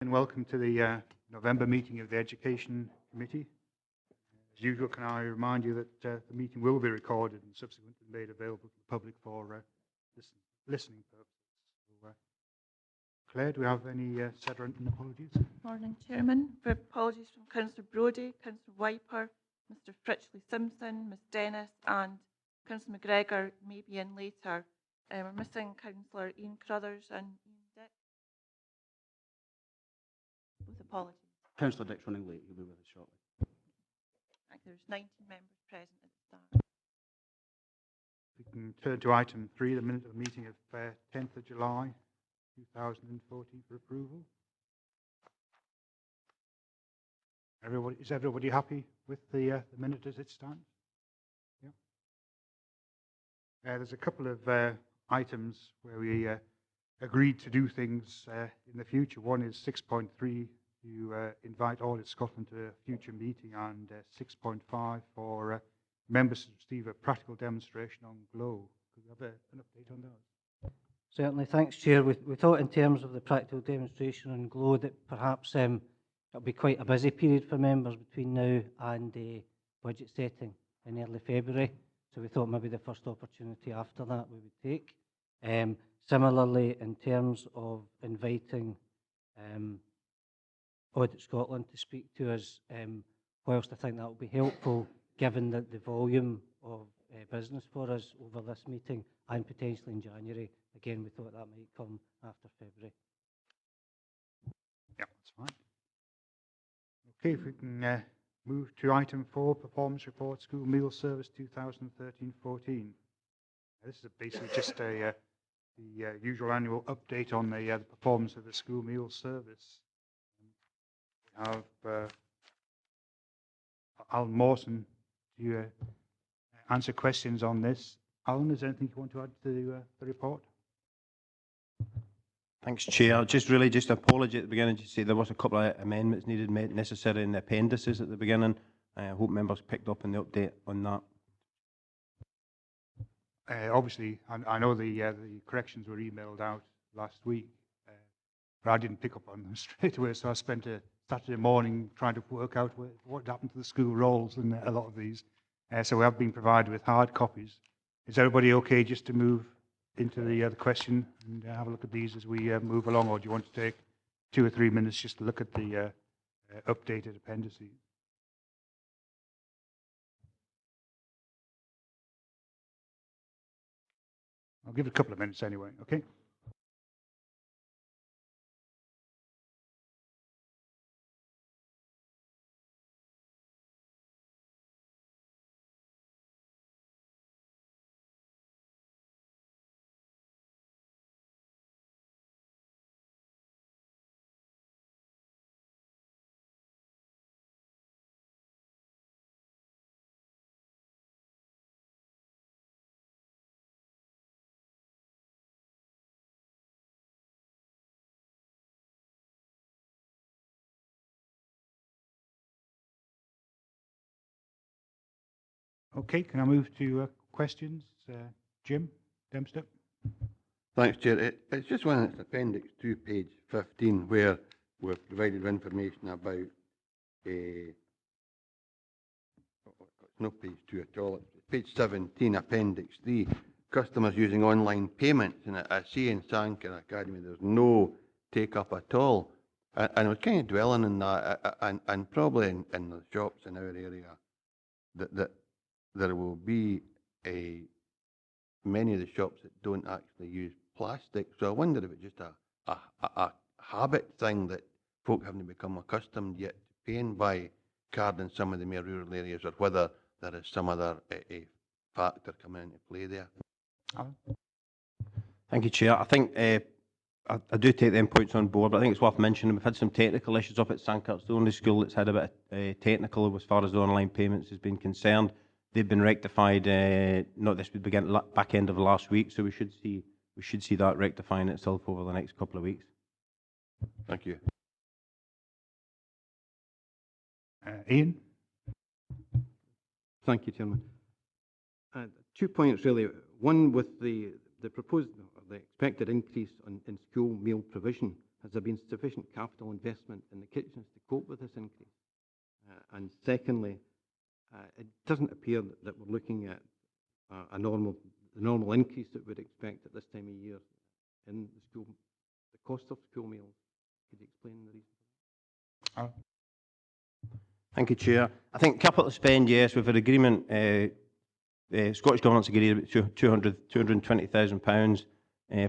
and welcome to the November meeting of the Education Committee. As usual, can I remind you that the meeting will be recorded and subsequently made available to the public for listening purposes. So, Claire, do we have any Sederunt apologies? Morning, Chairman. For apologies from Councillor Brodie, Councillor Wiper, Mr Fritchley Simpson, Ms Dennis and Councillor McGregor may be in later. We're missing Councillor Ian Crothers and Ian Dick. With apologies. Councillor Dick's running late. He'll be with us shortly. I think there's 19 members present at the start. We can turn to item 3, the minute of the meeting of 10th of July 2014 for approval. Is everybody happy with the minute as it stands? Yeah. There's a couple of items where we agreed to do things in the future. One is 6.3, to invite Audit Scotland to a future meeting, and 6.5 for members to receive a practical demonstration on GLOW. Could we have an update on those? Certainly, thanks, Chair. We thought in terms of the practical demonstration on GLOW that perhaps it'll be quite a busy period for members between now and budget setting in early February. So we thought maybe the first opportunity after that we would take. Similarly, in terms of inviting Audit Scotland to speak to us, whilst I think that will be helpful given that the volume of business for us over this meeting and potentially in January, again we thought that might come after February. Yeah, that's fine. Okay, if we can move to item 4, performance report, school meal service 2013-14. This is basically just the usual annual update on the performance of the school meal service. We have Alan Mawson to answer questions on this. Alan, is there anything you want to add to the report? Thanks, Chair. Just apology at the beginning to say there was a couple of amendments needed necessary in the appendices at the beginning. I hope members picked up on the update on that. Obviously, I know the corrections were emailed out last week, but I didn't pick up on them straight away, so I spent a Saturday morning trying to work out what happened to the school rolls and a lot of these. So we have been provided with hard copies. Is everybody okay just to move into the question and have a look at these as we move along, or do you want to take 2 or 3 minutes just to look at the updated appendices? I'll give it a couple of minutes anyway, okay? Okay, can I move to questions? Jim Dempster. Thanks, Chair. It's just one, it's Appendix 2, page 15, where we've provided information about it's not page 2 at all, it's page 17, Appendix 3, customers using online payments. And I see in Sankar Academy there's no take-up at all. And I was kind of dwelling on that, and probably in the shops in our area, that there will be many of the shops that don't actually use plastic. So I wonder if it's just a habit thing that folk haven't become accustomed yet to paying by card in some of the more rural areas, or whether there is some other factor coming into play there. Thank you, Chair. I think I do take them points on board, but I think it's worth mentioning we've had some technical issues up at Sankar. It's the only school that's had a bit of technical as far as the online payments has been concerned. They've been rectified. Not this would begin back end of last week, so we should see that rectifying itself over the next couple of weeks. Thank you. Ian. Thank you, Chairman. 2 points really. One with the proposed, the expected increase in school meal provision. has there been sufficient capital investment in the kitchens to cope with this increase? And secondly, it doesn't appear that we're looking at the normal increase that we'd expect at this time of year in the cost of school meals. Could you explain the reason? Thank you, Chair. I think capital spend, yes, we've had agreement. Scottish Government's agreed about £220,000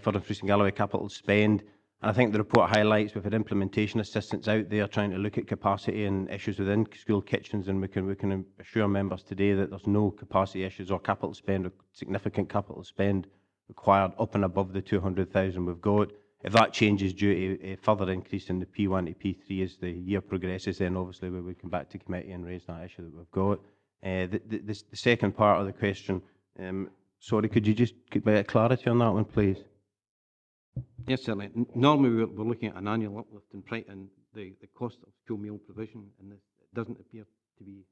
for increasing Galloway capital spend. And I think the report highlights we've had implementation assistants out there trying to look at capacity and issues within school kitchens, and we can assure members today that there's no capacity issues or capital spend or significant capital spend required up and above the 200,000 we've got. If that changes due to a further increase in the P1 to P3 as the year progresses, then obviously we would come back to committee and raise that issue that we've got. The second part of the question, sorry, could you just get a bit of clarity on that one, please? Yes, certainly. Normally we're looking at an annual uplift in the cost of school meal provision, and it doesn't appear to be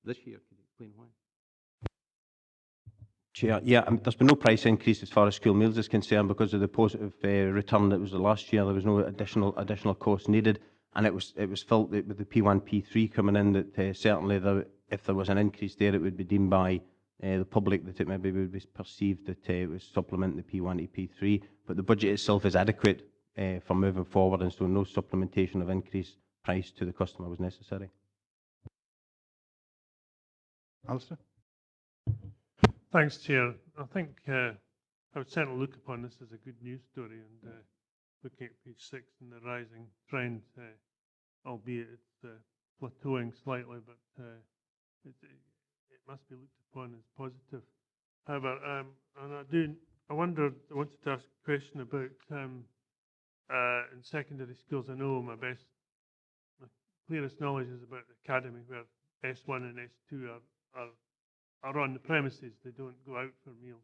this year. Could you explain why? Chair, yeah, there's been no price increase as far as school meals is concerned because of the positive return that was the last year. There was no additional cost needed, and it was felt that with the P1, P3 coming in that certainly if there was an increase there, it would be deemed by the public that it maybe would be perceived that it was supplementing the P1 to P3. But the budget itself is adequate for moving forward, and so no supplementation of increased price to the customer was necessary. Alistair? Thanks, Chair. I think I would certainly look upon this as a good news story, and looking at page 6 and the rising trend, albeit it's plateauing slightly, but it must be looked upon as positive. However, and I wanted to ask a question about in secondary schools. I know my clearest knowledge is about the academy, where S1 and S2 are on the premises. They don't go out for meals.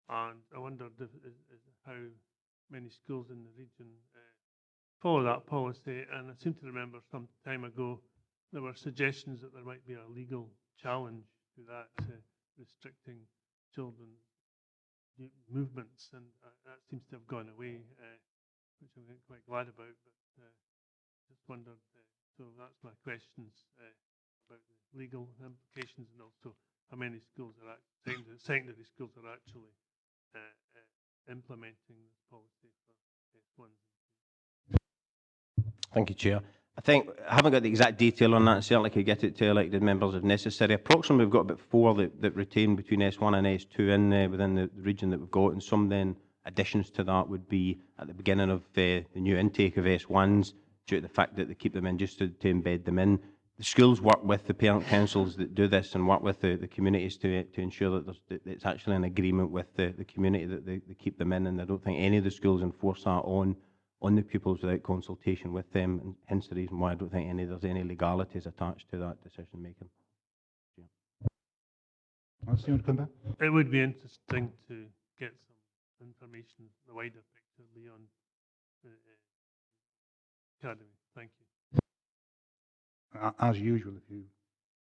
And I wondered how many schools in the region follow that policy. And I seem to remember some time ago there were suggestions that there might be a legal challenge to that, restricting children's movements, and that seems to have gone away, which I'm quite glad about. But just wondered, so that's my questions about the legal implications, and also how many schools secondary schools are actually implementing this policy for S1. Thank you, Chair. I think I haven't got the exact detail on that. Certainly could get it to elected members if necessary. Approximately, we've got about 4 that retain between S1 and S2 in within the region that we've got, and some then additions to that would be at the beginning of the new intake of S1s, due to the fact that they keep them in just to embed them in. The schools work with the parent councils that do this and work with the communities to ensure that it's actually an agreement with the community that they keep them in, and I don't think any of the schools enforce that on the pupils without consultation with them, and hence the reason why I don't think there's any legalities attached to that decision making. Yeah. Alistair, you want to come back? It would be interesting to get some information, the wider picture beyond the academy. Thank you. As usual, if you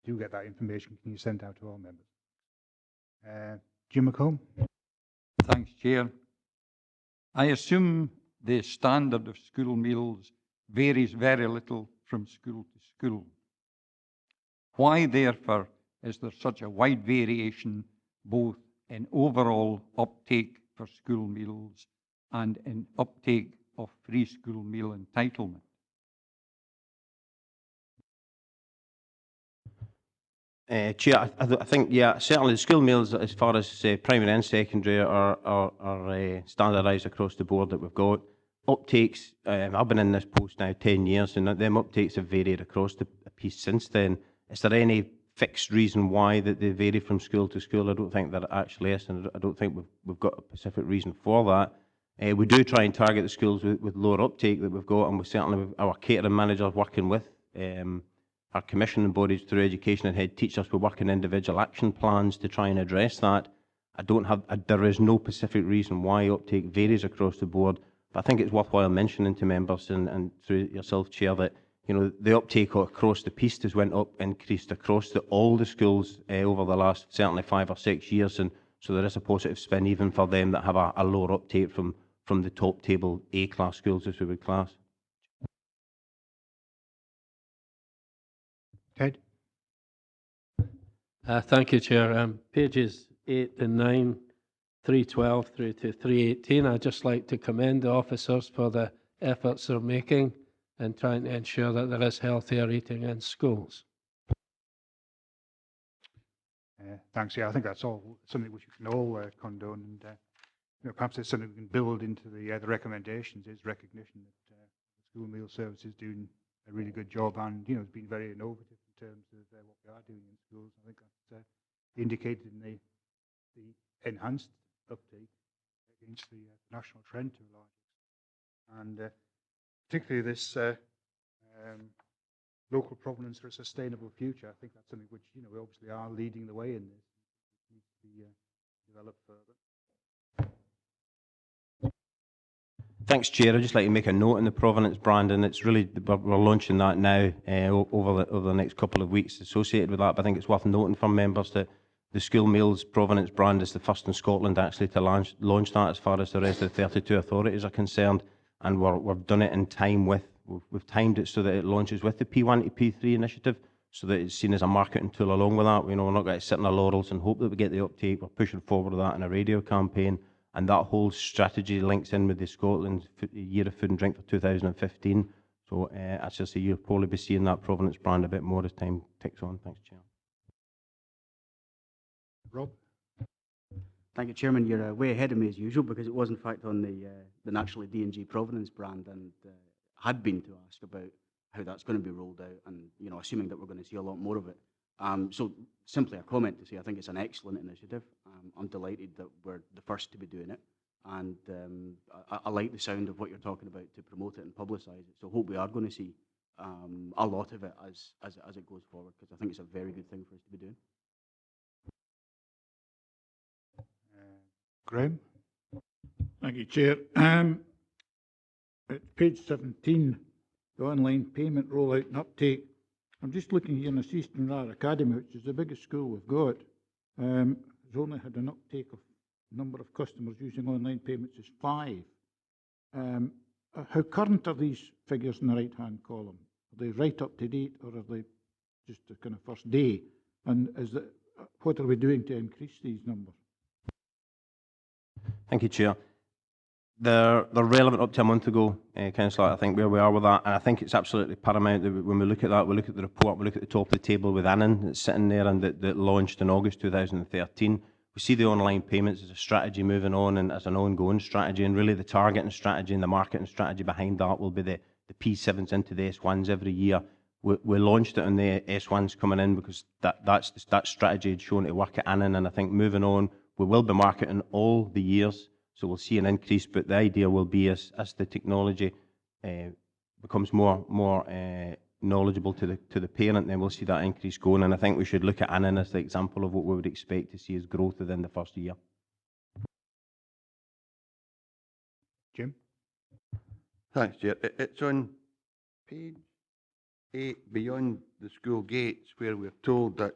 do get that information, can you send it out to all members? Jim McComb? Thanks, Chair. I assume the standard of school meals varies very little from school to school. Why, therefore, is there such a wide variation both in overall uptake for school meals and in uptake of free school meal entitlement? Chair, I think, yeah, certainly the school meals as far as primary and secondary are standardised across the board that we've got. Uptakes, I've been in this post now 10 years, and them uptakes have varied across the piece since then. Is there any fixed reason why that they vary from school to school? I don't think there actually is, and I don't think we've got a specific reason for that. We do try and target the schools with lower uptake that we've got, and we certainly, our catering managers working with our commissioning bodies through education and head teachers, we work in individual action plans to try and address that. There is no specific reason why uptake varies across the board, but I think it's worthwhile mentioning to members and through yourself, Chair, that the uptake across the piece has increased across all the schools over the last certainly 5 or 6 years, and so there is a positive spin even for them that have a lower uptake from the top table A-class schools, as we would class. Ted? Thank you, Chair. Pages 8 and 9, 312 through to 318. I'd just like to commend the officers for the efforts they're making in trying to ensure that there is healthier eating in schools. Thanks. Yeah, I think that's all something which we can all condone, and perhaps it's something we can build into the recommendations. Is recognition that the school meal service is doing a really good job, and it's been very innovative in terms of what we are doing in schools. I think that's indicated in the enhanced uptake against the national trend to a large extent, and particularly this local provenance for a sustainable future. I think that's something which we obviously are leading the way in this. It needs to be developed further. Thanks, Chair. I'd just like to make a note on the provenance brand, and it's really, we're launching that now over the next couple of weeks associated with that. But I think it's worth noting for members that the school meals provenance brand is the first in Scotland actually to launch that, as far as the rest of the 32 authorities are concerned. And we've done it in time with, we've timed it so that it launches with the P1 to P3 initiative, so that it's seen as a marketing tool along with that. We're not going to sit on our laurels and hope that we get the uptake. We're pushing forward with that in a radio campaign. And that whole strategy links in with the Scotland Year of Food and Drink for 2015. So as I say, you'll probably be seeing that provenance brand a bit more as time ticks on. Thanks, Chair. Rob? Thank you, Chairman. You're way ahead of me as usual, because it was in fact on the naturally D&G provenance brand, and had been to ask about how that's going to be rolled out, and assuming that we're going to see a lot more of it. So simply a comment to say I think it's an excellent initiative. I'm delighted that we're the first to be doing it, and I like the sound of what you're talking about to promote it and publicise it. So hope we are going to see a lot of it as it goes forward, because I think it's a very good thing for us to be doing. Graham? Thank you, Chair. At page 17, the online payment rollout and uptake. I'm just looking here in the Eastern Rara Academy, which is the biggest school we've got. It's only had an uptake of number of customers using online payments is 5. How current are these figures in the right-hand column? Are they right up to date, or are they just the kind of first day? And what are we doing to increase these numbers? Thank you, Chair. They're relevant up to a month ago, Councillor, I think, where we are with that. And I think it's absolutely paramount that when we look at that, we look at the report, we look at the top of the table with Annan that's sitting there, and that launched in August 2013. We see the online payments as a strategy moving on, and as an ongoing strategy, and really the targeting strategy and the marketing strategy behind that will be the P7s into the S1s every year. We launched it on the S1s coming in because that strategy had shown to work at Annan, and I think moving on, we will be marketing all the years, so we'll see an increase, but the idea will be as the technology becomes more knowledgeable to the parent, then we'll see that increase going, and I think we should look at Annan as the example of what we would expect to see as growth within the first year. Jim? Thanks, Chair. It's on page 8, beyond the school gates, where we're told that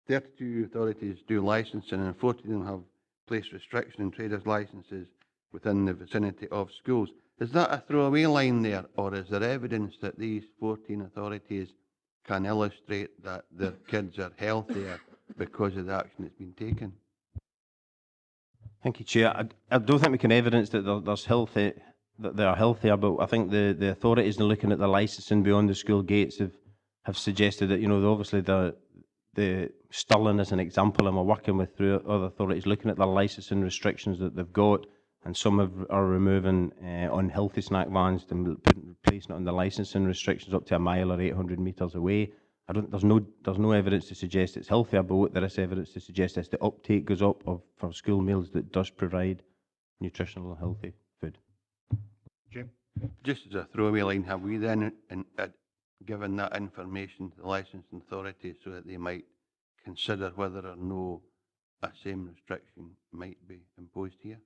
32 authorities do licensing, and 40 of them have placed restriction on traders' licences within the vicinity of schools. Is that a throwaway line there, or is there evidence that these 14 authorities can illustrate that their kids are healthier because of the action that's been taken? Thank you, Chair. I don't think we can evidence that that they are healthier, but I think the authorities in looking at the licensing beyond the school gates have suggested that, obviously the Stirling as an example, and we're working with through other authorities looking at the licensing restrictions that they've got, and some are removing unhealthy snack vans and replacing it on the licensing restrictions up to a mile or 800 metres away. There's no evidence to suggest it's healthier, but what there is evidence to suggest is the uptake goes up for school meals that does provide nutritional and healthy food. Jim? Just as a throwaway line, have we then given that information to the licensing authorities so that they might consider whether or no a same restriction might be imposed here?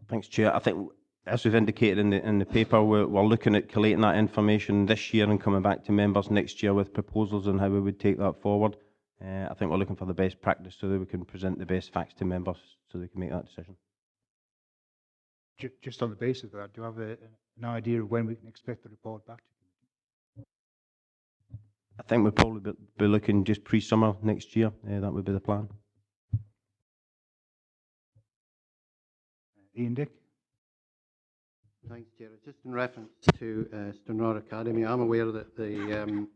Thanks, Chair. I think, as we've indicated in the paper, we're looking at collating that information this year and coming back to members next year with proposals on how we would take that forward. I think we're looking for the best practice so that we can present the best facts to members so they can make that decision. Just on the basis of that, do you have an idea of when we can expect the report back to you? I think we'll probably be looking just pre-summer next year. That would be the plan. Ian Dick? Thanks, Chair. Just in reference to Stranraer Academy, I'm aware that the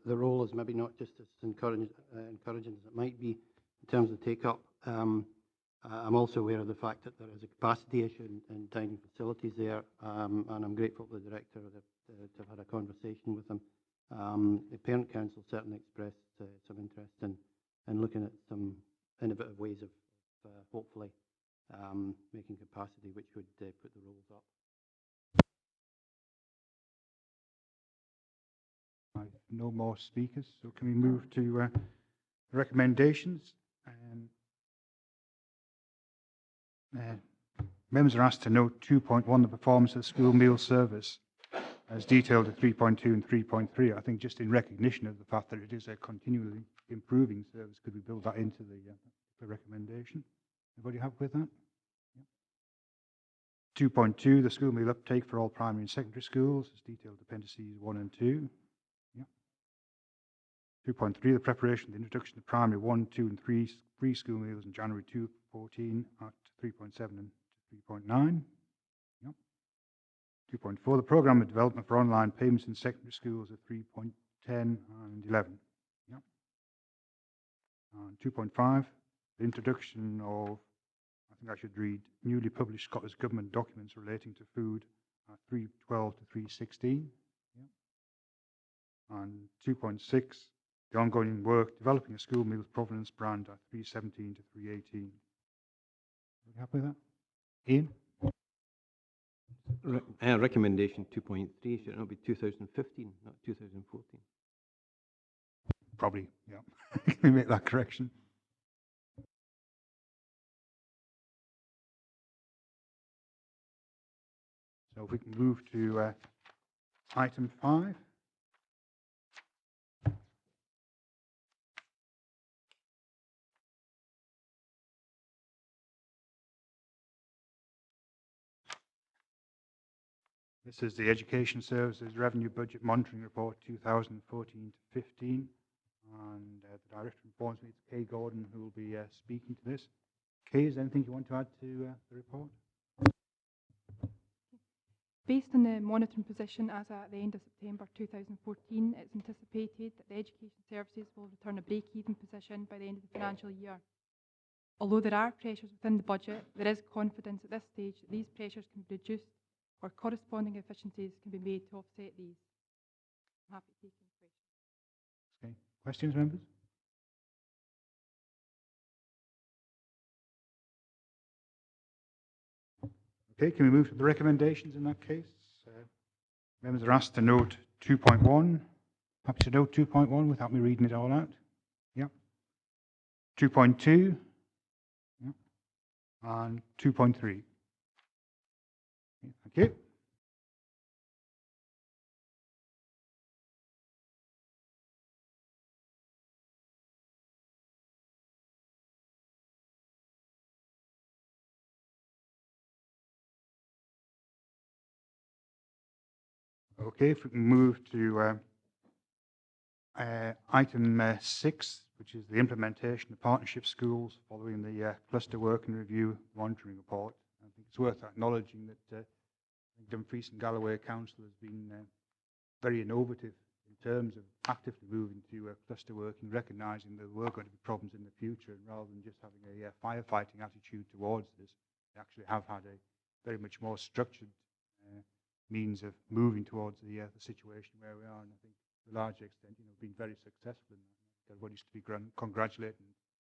role is maybe not just as encouraging as it might be in terms of take-up. I'm also aware of the fact that there is a capacity issue in dining facilities there, and I'm grateful to the Director to have had a conversation with them. The Parent Council certainly expressed some interest in looking at some innovative ways of hopefully making capacity which would put the roles up. I've no more speakers, so can we move to recommendations? Members are asked to note 2.1, the performance of the school meal service, as detailed at 3.2 and 3.3. I think just in recognition of the fact that it is a continually improving service, could we build that into the recommendation? Everybody happy with that? Yep. 2.2, the school meal uptake for all primary and secondary schools, as detailed appendices 1 and 2. Yep. 2.3, the preparation of the introduction of primary 1, 2 and 3 free school meals in January 2014 at 3.7 and 3.9. Yep. 2.4, the programme of development for online payments in secondary schools at 3.10 and 11. Yep. And 2.5, the introduction of, I think I should read, newly published Scottish Government documents relating to food at 3.12 to 3.16. Yep. And 2.6, the ongoing work developing a school meals provenance brand at 3.17 to 3.18. Are you happy with that? Ian? Recommendation 2.3 should not be 2015, not 2014. Probably, yeah. Can we make that correction? So if we can move to item 5. This is the Education Services Revenue Budget Monitoring Report 2014 to 15. And the Director informs me it's Kay Gordon who will be speaking to this. Kay, is there anything you want to add to the report? Based on the monitoring position as at the end of September 2014, it's anticipated that the Education Services will return a break-even position by the end of the financial year. Although there are pressures within the budget, there is confidence at this stage that these pressures can be reduced or corresponding efficiencies can be made to offset these. I'm happy to take any questions. Okay. Questions, members? Okay, can we move to the recommendations in that case? Members are asked to note 2.1. Happy to note 2.1 without me reading it all out. Yep. 2.2. Yep. And 2.3. Okay, thank you. Okay, if we can move to item 6, which is the implementation of partnership schools following the cluster work and review monitoring report. I think it's worth acknowledging that Dumfries and Galloway Council has been very innovative in terms of actively moving to cluster working, recognising there were going to be problems in the future, and rather than just having a firefighting attitude towards this, they actually have had a very much more structured means of moving towards the situation where we are, and I think to a large extent, been very successful in that. Everybody should be congratulating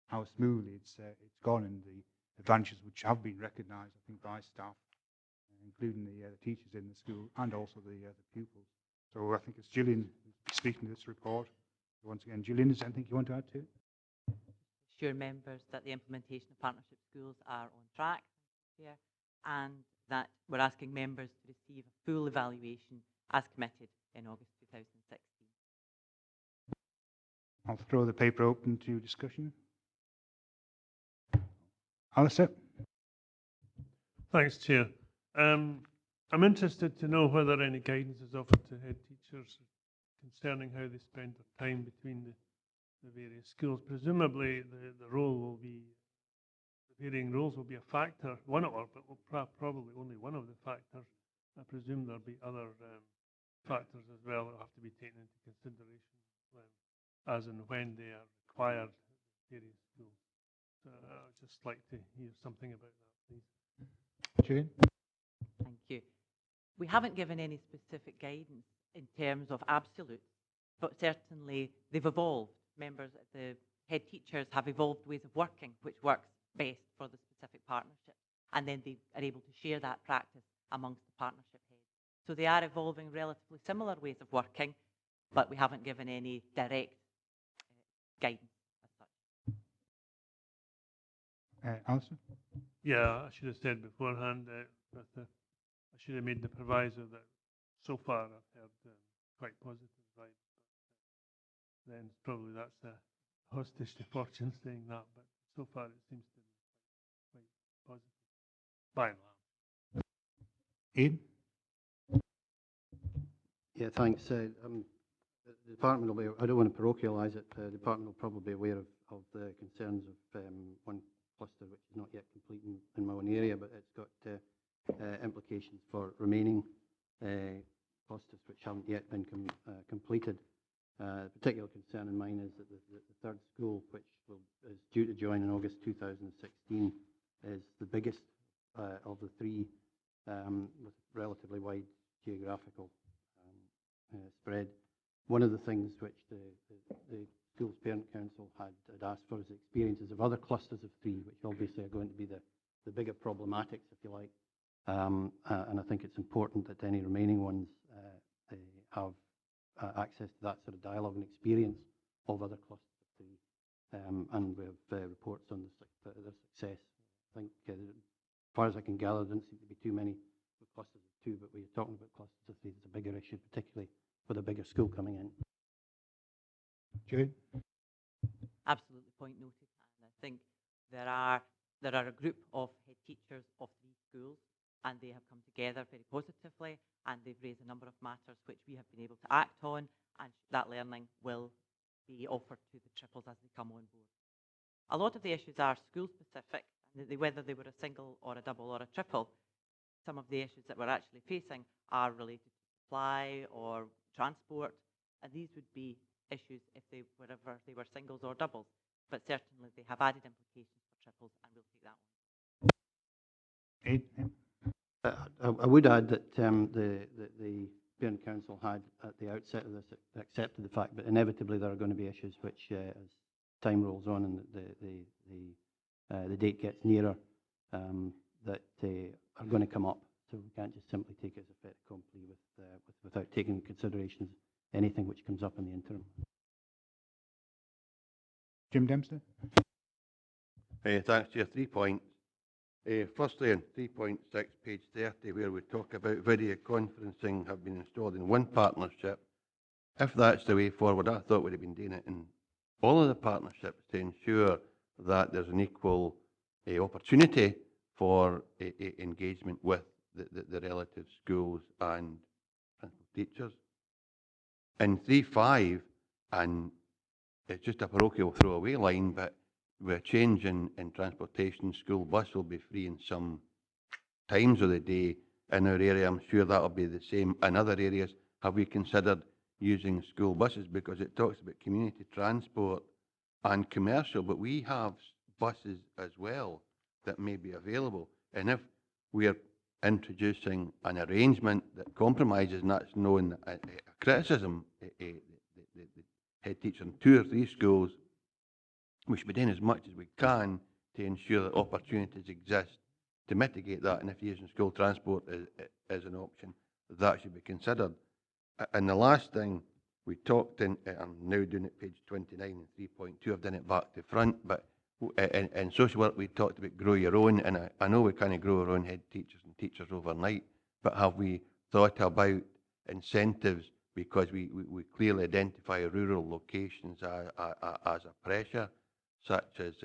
how smoothly it's gone, and the advantages which have been recognised, I think, by staff, including the teachers in the school and also the pupils. So I think it's Gillian speaking to this report. Once again, Gillian, is there anything you want to add to it? Assure members that the implementation of partnership schools are on track, here, and that we're asking members to receive a full evaluation as committed in August 2016. I'll throw the paper open to discussion. Alistair? Thanks, Chair. I'm interested to know whether any guidance is offered to head teachers, concerning how they spend their time between the various schools. Presumably, the role will be, the varying roles will be a factor, one of, but will probably only one of the factors. I presume there'll be other factors as well that have to be taken into consideration as and when they are required in various schools. So I'd just like to hear something about that, please. Jane? Thank you. We haven't given any specific guidance in terms of absolutes, but certainly they've evolved. Members, the head teachers have evolved ways of working, which works best for the specific partnership, and then they are able to share that practice amongst the partnership heads. So they are evolving relatively similar ways of working, but we haven't given any direct guidance as such. Alison? Yeah, I should have said beforehand that I should have made the proviso that so far I've heard quite positive vibes. But then probably that's a hostage to fortune saying that, but so far it seems to be quite positive by and large. Ian? Yeah, thanks. The department will be, I don't want to parochialise it, the department will probably be aware of the concerns of one cluster which is not yet complete in my own area, but it's got implications for remaining clusters which haven't yet been completed. Particular concern in mine is that the third school, which is due to join in August 2016, is the biggest of the three with relatively wide geographical spread. One of the things which the school's parent council had asked for is experiences of other clusters of three, which obviously are going to be the bigger problematics, if you like. And I think it's important that any remaining ones have access to that sort of dialogue and experience of other clusters of three. And we have reports on their success. I think, as far as I can gather, there didn't seem to be too many clusters of two, but we're talking about clusters of three. It's a bigger issue, particularly with a bigger school coming in. Jane? Absolutely, point noted. And I think there are a group of head teachers of three schools, and they have come together very positively, and they've raised a number of matters which we have been able to act on, and that learning will be offered to the triples as they come on board. A lot of the issues are school specific, and whether they were a single or a double or a triple. Some of the issues that we're actually facing are related to supply or transport, and these would be issues if they were singles or doubles, but certainly they have added implications for triples, and we'll take that one. I would add that the parent council had at the outset of this accepted the fact that inevitably there are going to be issues which, as time rolls on and the date gets nearer, that are going to come up. So we can't just simply take it as a fait accompli without taking into consideration anything which comes up in the interim. Jim Dempster? Thanks, Chair. 3 points. Firstly, on 3.6, page 30, where we talk about video conferencing have been installed in one partnership. If that's the way forward, I thought we'd have been doing it in all of the partnerships to ensure that there's an equal opportunity for engagement with the relative schools and principal teachers. In 3.5, and it's just a parochial throwaway line, but with a change in transportation, school bus will be free in some times of the day in our area. I'm sure that'll be the same in other areas. Have we considered using school buses? Because it talks about community transport and commercial, but we have buses as well that may be available. And if we're introducing an arrangement that compromises, and that's known a criticism, the head teacher in 2 or 3 schools, we should be doing as much as we can to ensure that opportunities exist to mitigate that. And if using school transport is an option, that should be considered. And the last thing we talked in, I'm now doing it page 29 and 3.2, I've done it back to front, but in social work we talked about grow your own, and I know we can't grow our own head teachers and teachers overnight, but have we thought about incentives, because we clearly identify rural locations as a pressure, such as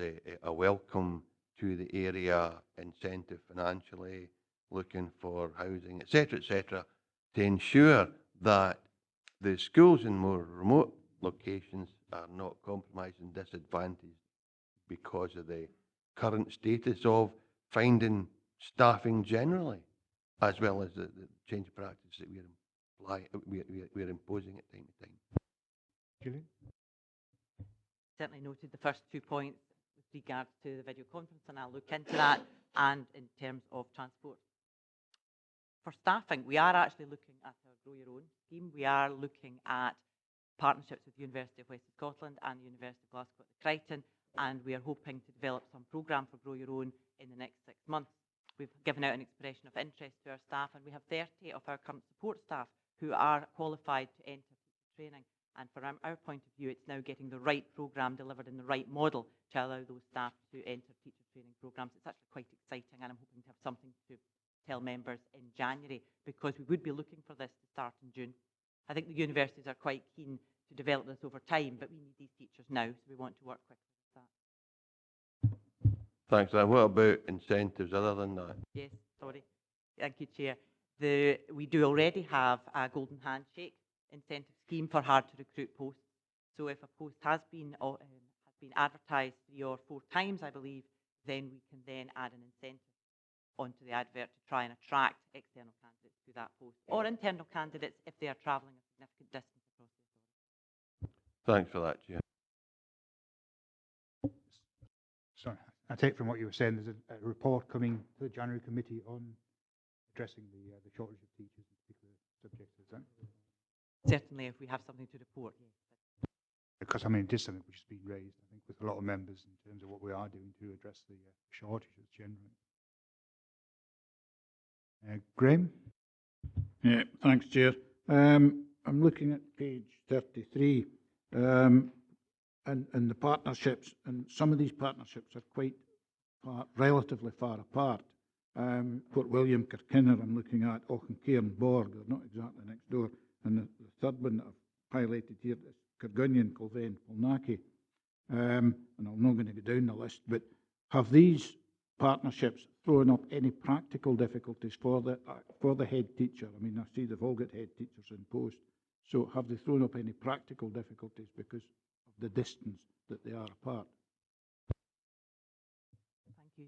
a welcome to the area, incentive financially, looking for housing, etc., to ensure that the schools in more remote locations are not compromised and disadvantaged because of the current status of finding staffing generally, as well as the change of practice that we're imposing at time to time. Gillian? Certainly noted the first 2 points with regards to the video conference, and I'll look into that, and in terms of transport. For staffing, we are actually looking at our Grow Your Own scheme. We are looking at partnerships with the University of Western Scotland and the University of Glasgow at the Crichton, and we are hoping to develop some programme for Grow Your Own in the next 6 months. We've given out an expression of interest to our staff, and we have 30 of our current support staff who are qualified to enter teacher training. And from our point of view, it's now getting the right programme delivered in the right model to allow those staff to enter teacher training programmes. It's actually quite exciting, and I'm hoping to have something to tell members in January, because we would be looking for this to start in June. I think the universities are quite keen to develop this over time, but we need these teachers now, so we want to work quickly with that. Thanks. What about incentives other than that? Yes, sorry. Thank you, Chair. We do already have a golden handshake incentive scheme for hard to recruit posts. So if a post has been advertised 3 or 4 times, I believe, then we can then add an incentive onto the advert to try and attract external candidates to that post, or internal candidates if they are travelling a significant distance across the authority. Thanks for that, Chair. Sorry, I take from what you were saying, there's a report coming to the January committee on addressing the shortage of teachers in particular subjects, is that? Certainly, if we have something to report, yes. Because, I mean, it is something which has been raised, I think, with a lot of members in terms of what we are doing to address the shortages generally. Graham? Yeah, thanks, Chair. I'm looking at page 33, and the partnerships, and some of these partnerships are quite relatively far apart. Port William, Kirkinner, I'm looking at Auchencairn, Borg, they're not exactly next door. And the third one that I've highlighted here is Kirgunion, Colvane, Polnaki. And I'm not going to go down the list, but have these partnerships thrown up any practical difficulties for the head teacher? I mean, I see they've all got head teachers in post. So have they thrown up any practical difficulties because of the distance that they are apart? Thank you.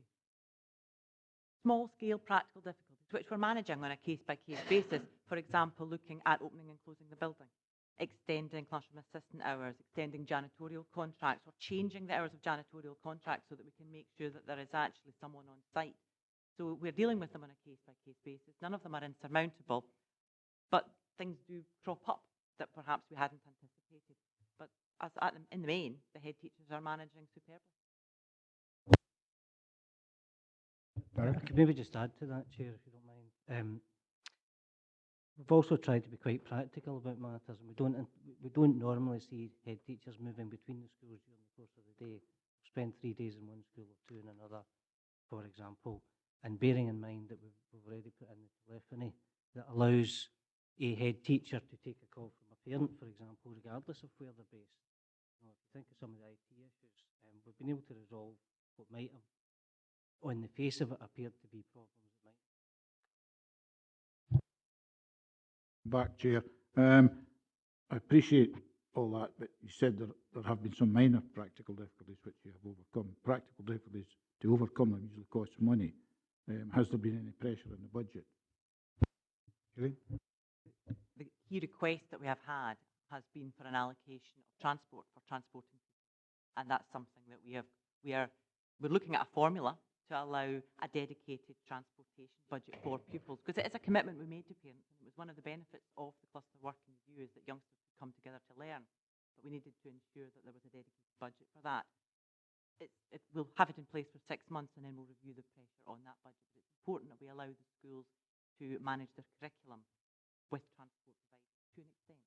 Small-scale practical difficulties, which we're managing on a case-by-case basis. For example, looking at opening and closing the building, extending classroom assistant hours, extending janitorial contracts, or changing the hours of janitorial contracts so that we can make sure that there is actually someone on site. So we're dealing with them on a case-by-case basis. None of them are insurmountable, but things do crop up that perhaps we hadn't anticipated. But in the main, the head teachers are managing superbly. I could maybe just add to that, Chair, if you don't mind. We've also tried to be quite practical about matters, and we don't normally see head teachers moving between the schools during the course of the day. Spend 3 days in one school or 2 in another, for example. And bearing in mind that we've already put in the telephony that allows a head teacher to take a call from a parent, for example, regardless of where they're based. If you think of some of the IT issues, we've been able to resolve what might have, on the face of it, appeared to be problems that might. Back, Chair. I appreciate all that, but you said there have been some minor practical difficulties which you have overcome. Practical difficulties, to overcome them, usually costs money. Has there been any pressure on the budget? Julie? The key request that we have had has been for an allocation of transport for transporting people, and that's something that we're looking at a formula to allow a dedicated transportation budget for pupils, because it is a commitment we made to parents, and it was one of the benefits of the cluster working review is that youngsters could come together to learn, but we needed to ensure that there was a dedicated budget for that. We'll have it in place for 6 months, and then we'll review the pressure on that budget. But it's important that we allow the schools to manage their curriculum with transport provided to an extent.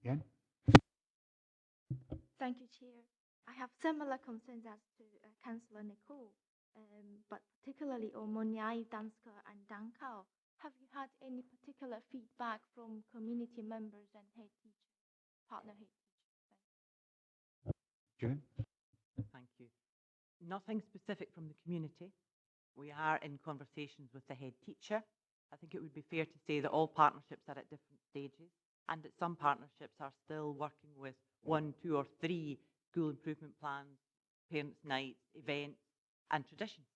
Yeah. Thank you, Chair. I have similar concerns as to Councillor Nicole, but particularly on Monyai, Danska and Dankao. Have you had any particular feedback from community members and head teachers, partner head teachers? Julian? Thank you. Nothing specific from the community. We are in conversations with the head teacher I think it would be fair to say that all partnerships are at different stages, and that some partnerships are still working with 1, 2 or 3 school improvement plans, parents' nights, events and traditions.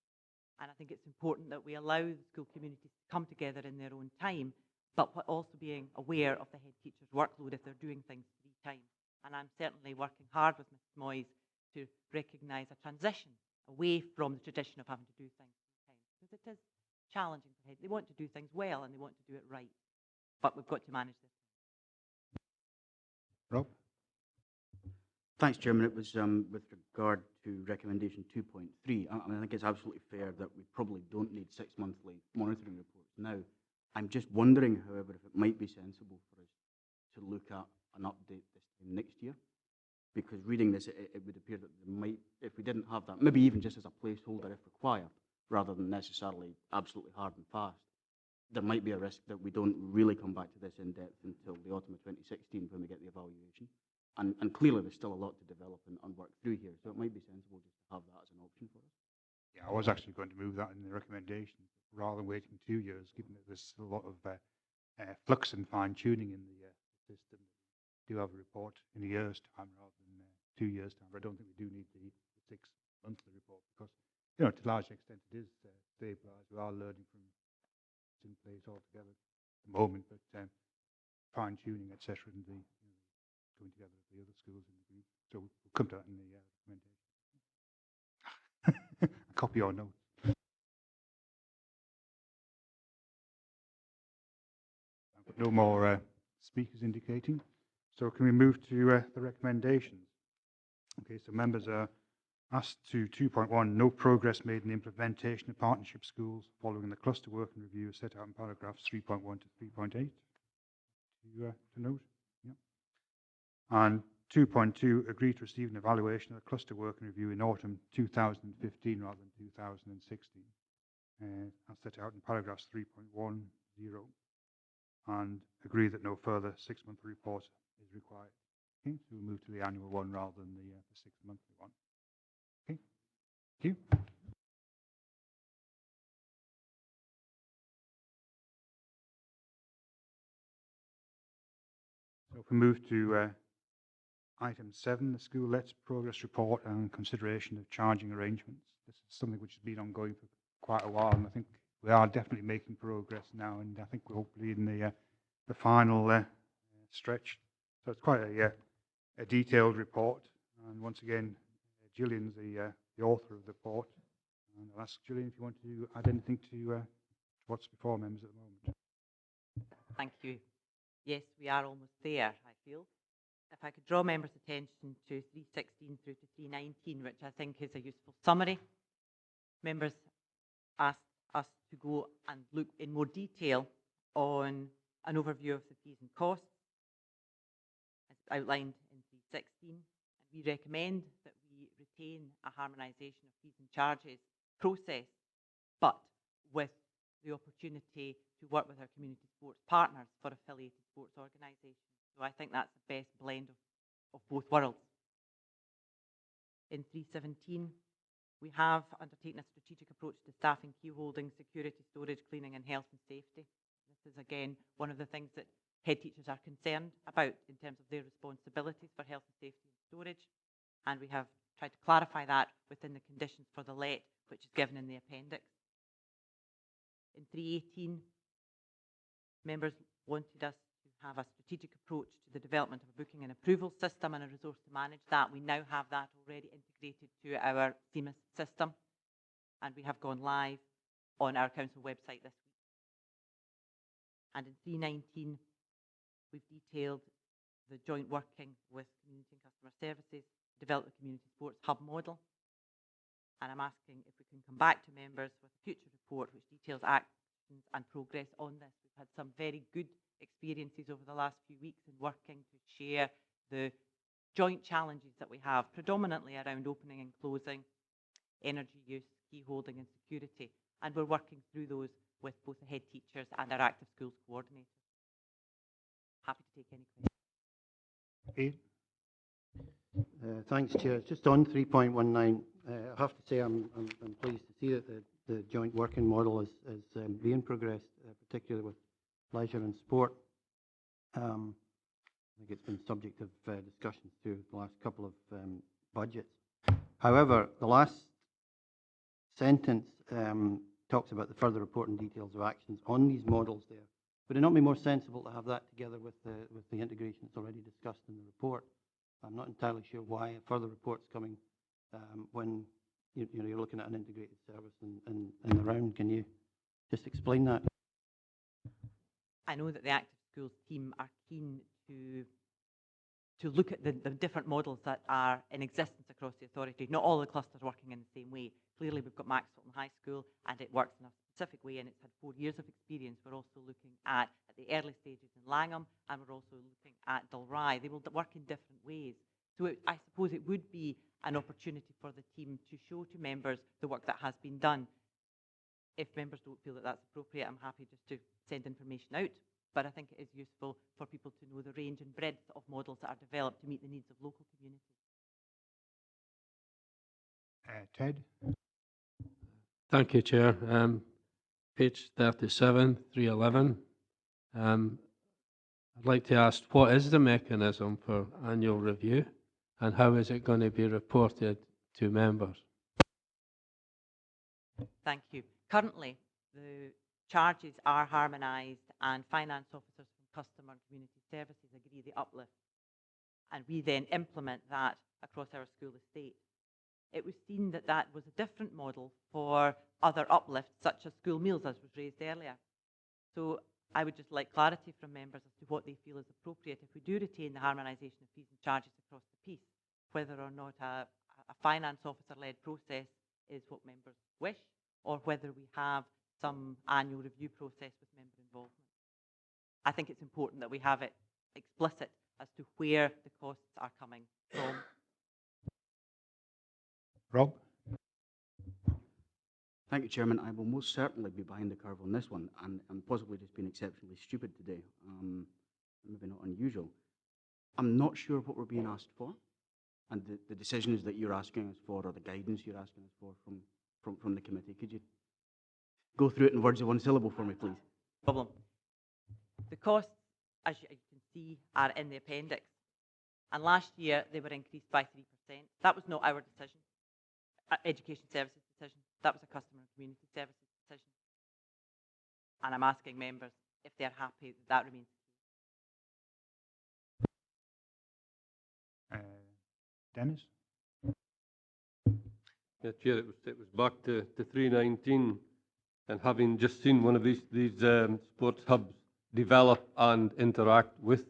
And I think it's important that we allow the school communities to come together in their own time, but also being aware of the head teacher's workload if they're doing things 3 times. And I'm certainly working hard with Mrs Moyes to recognise a transition away from the tradition of having to do things 3 times, because it is challenging for heads. They want to do things well and they want to do it right, but we've got to manage this. Rob? Thanks, Chairman. It was with regard to recommendation 2.3. I think it's absolutely fair that we probably don't need 6-monthly monitoring reports now. I'm just wondering, however, if it might be sensible for us to look at an update this time next year. Because reading this, it would appear that there might, if we didn't have that, maybe even just as a placeholder if required, rather than necessarily absolutely hard and fast, there might be a risk that we don't really come back to this in depth until the autumn of 2016 when we get the evaluation. And clearly there's still a lot to develop and work through here, so it might be sensible just to have that as an option for us. Yeah, I was actually going to move that in the recommendation rather than waiting 2 years, given that there's a lot of flux and fine-tuning in the system. We do have a report in a year's time rather than 2 years' time, but I don't think we do need the 6-monthly report because, to a large extent it is stabilised. We are learning from what's in place altogether at the moment, but fine-tuning, etc., and the going together with the other schools in the group. So we'll come to that in the recommendation. Copy your notes. No more speakers indicating. So can we move to the recommendations? Okay, so members are asked to 2.1, no progress made in the implementation of partnership schools following the cluster working review set out in paragraphs 3.1 to 3.8. To note. Yeah. And 2.2, agree to receive an evaluation of the cluster working review in autumn 2015 rather than 2016. As set out in paragraphs 3.10. And agree that no further 6-month report is required. Okay, so we'll move to the annual one rather than the 6-monthly one. Okay, thank you. So if we move to item 7, the school lets progress report and consideration of charging arrangements. This is something which has been ongoing for quite a while, and I think we are definitely making progress now, and I think we're hopefully in the final stretch. So it's quite a detailed report, and once again, Gillian's the author of the report. And I'll ask Gillian if you want to add anything to what's before members at the moment. Thank you. Yes, we are almost there, I feel. If I could draw members' attention to 316 through to 319, which I think is a useful summary. Members asked us to go and look in more detail on an overview of the fees and costs, as outlined in 316. And we recommend that we retain a harmonisation of fees and charges process, but with the opportunity to work with our community sports partners for affiliated sports organisations. So I think that's the best blend of both worlds. In 317, we have undertaken a strategic approach to staffing, key holding, security, storage, cleaning and health and safety. This is again one of the things that head teachers are concerned about in terms of their responsibilities for health and safety and storage. And we have tried to clarify that within the conditions for the let, which is given in the appendix. In 318, members wanted us to have a strategic approach to the development of a booking and approval system and a resource to manage that. We now have that already integrated to our CMIS system, and we have gone live on our council website this week. And in 319, we've detailed the joint working with community and customer services to develop the community sports hub model. And I'm asking if we can come back to members with a future report which details actions and progress on this. We've had some very good experiences over the last few weeks in working to share the joint challenges that we have, predominantly around opening and closing, energy use, key holding and security. And we're working through those with both the head teachers and our active schools coordinators. Happy to take any questions. Thanks, Chair. Just on 3.19, I have to say I'm pleased to see that the the joint working model is being progressed, particularly with leisure and sport. I think it's been subject of discussions through the last couple of budgets. However, the last sentence talks about the further report and details of actions on these models there. Would it not be more sensible to have that together with the integration that's already discussed in the report? I'm not entirely sure why a further report's coming when you're looking at an integrated service in the round. Can you just explain that? I know that the Active Schools team are keen to look at the different models that are in existence across the authority. Not all the clusters working in the same way. Clearly, we've got Maxwell High School, and it works in a specific way, and it's had 4 years of experience. We're also looking at the early stages in Langham, and we're also looking at Dalry. They will work in different ways. So I suppose it would be an opportunity for the team to show to members the work that has been done. If members don't feel that that's appropriate, I'm happy just to send information out. But I think it is useful for people to know the range and breadth of models that are developed to meet the needs of local communities. Ted? Thank you, Chair. Page 37, 311. I'd like to ask, what is the mechanism for annual review, and how is it going to be reported to members? Thank you. Currently, the charges are harmonised, and finance officers from customer and community services agree the uplift, and we then implement that across our school estate. It was seen that that was a different model for other uplifts, such as school meals, as was raised earlier. So I would just like clarity from members as to what they feel is appropriate if we do retain the harmonisation of fees and charges across the piece, whether or not a finance officer-led process is what members wish, or whether we have some annual review process with member involvement. I think it's important that we have it explicit as to where the costs are coming from. Rob? Thank you, Chairman. I will most certainly be behind the curve on this one, and possibly just being exceptionally stupid today. Maybe not unusual. I'm not sure what we're being asked for, and the decisions that you're asking us for, or the guidance you're asking us for from the committee. Could you go through it in words of one syllable for me, please? Problem. The costs, as you can see, are in the appendix. And last year, they were increased by 3%. That was not our decision. Education Services decision. That was a customer and community services decision. And I'm asking members if they're happy that that remains. Dennis? Yeah, Chair, it was back to 319, and having just seen one of these sports hubs develop and interact with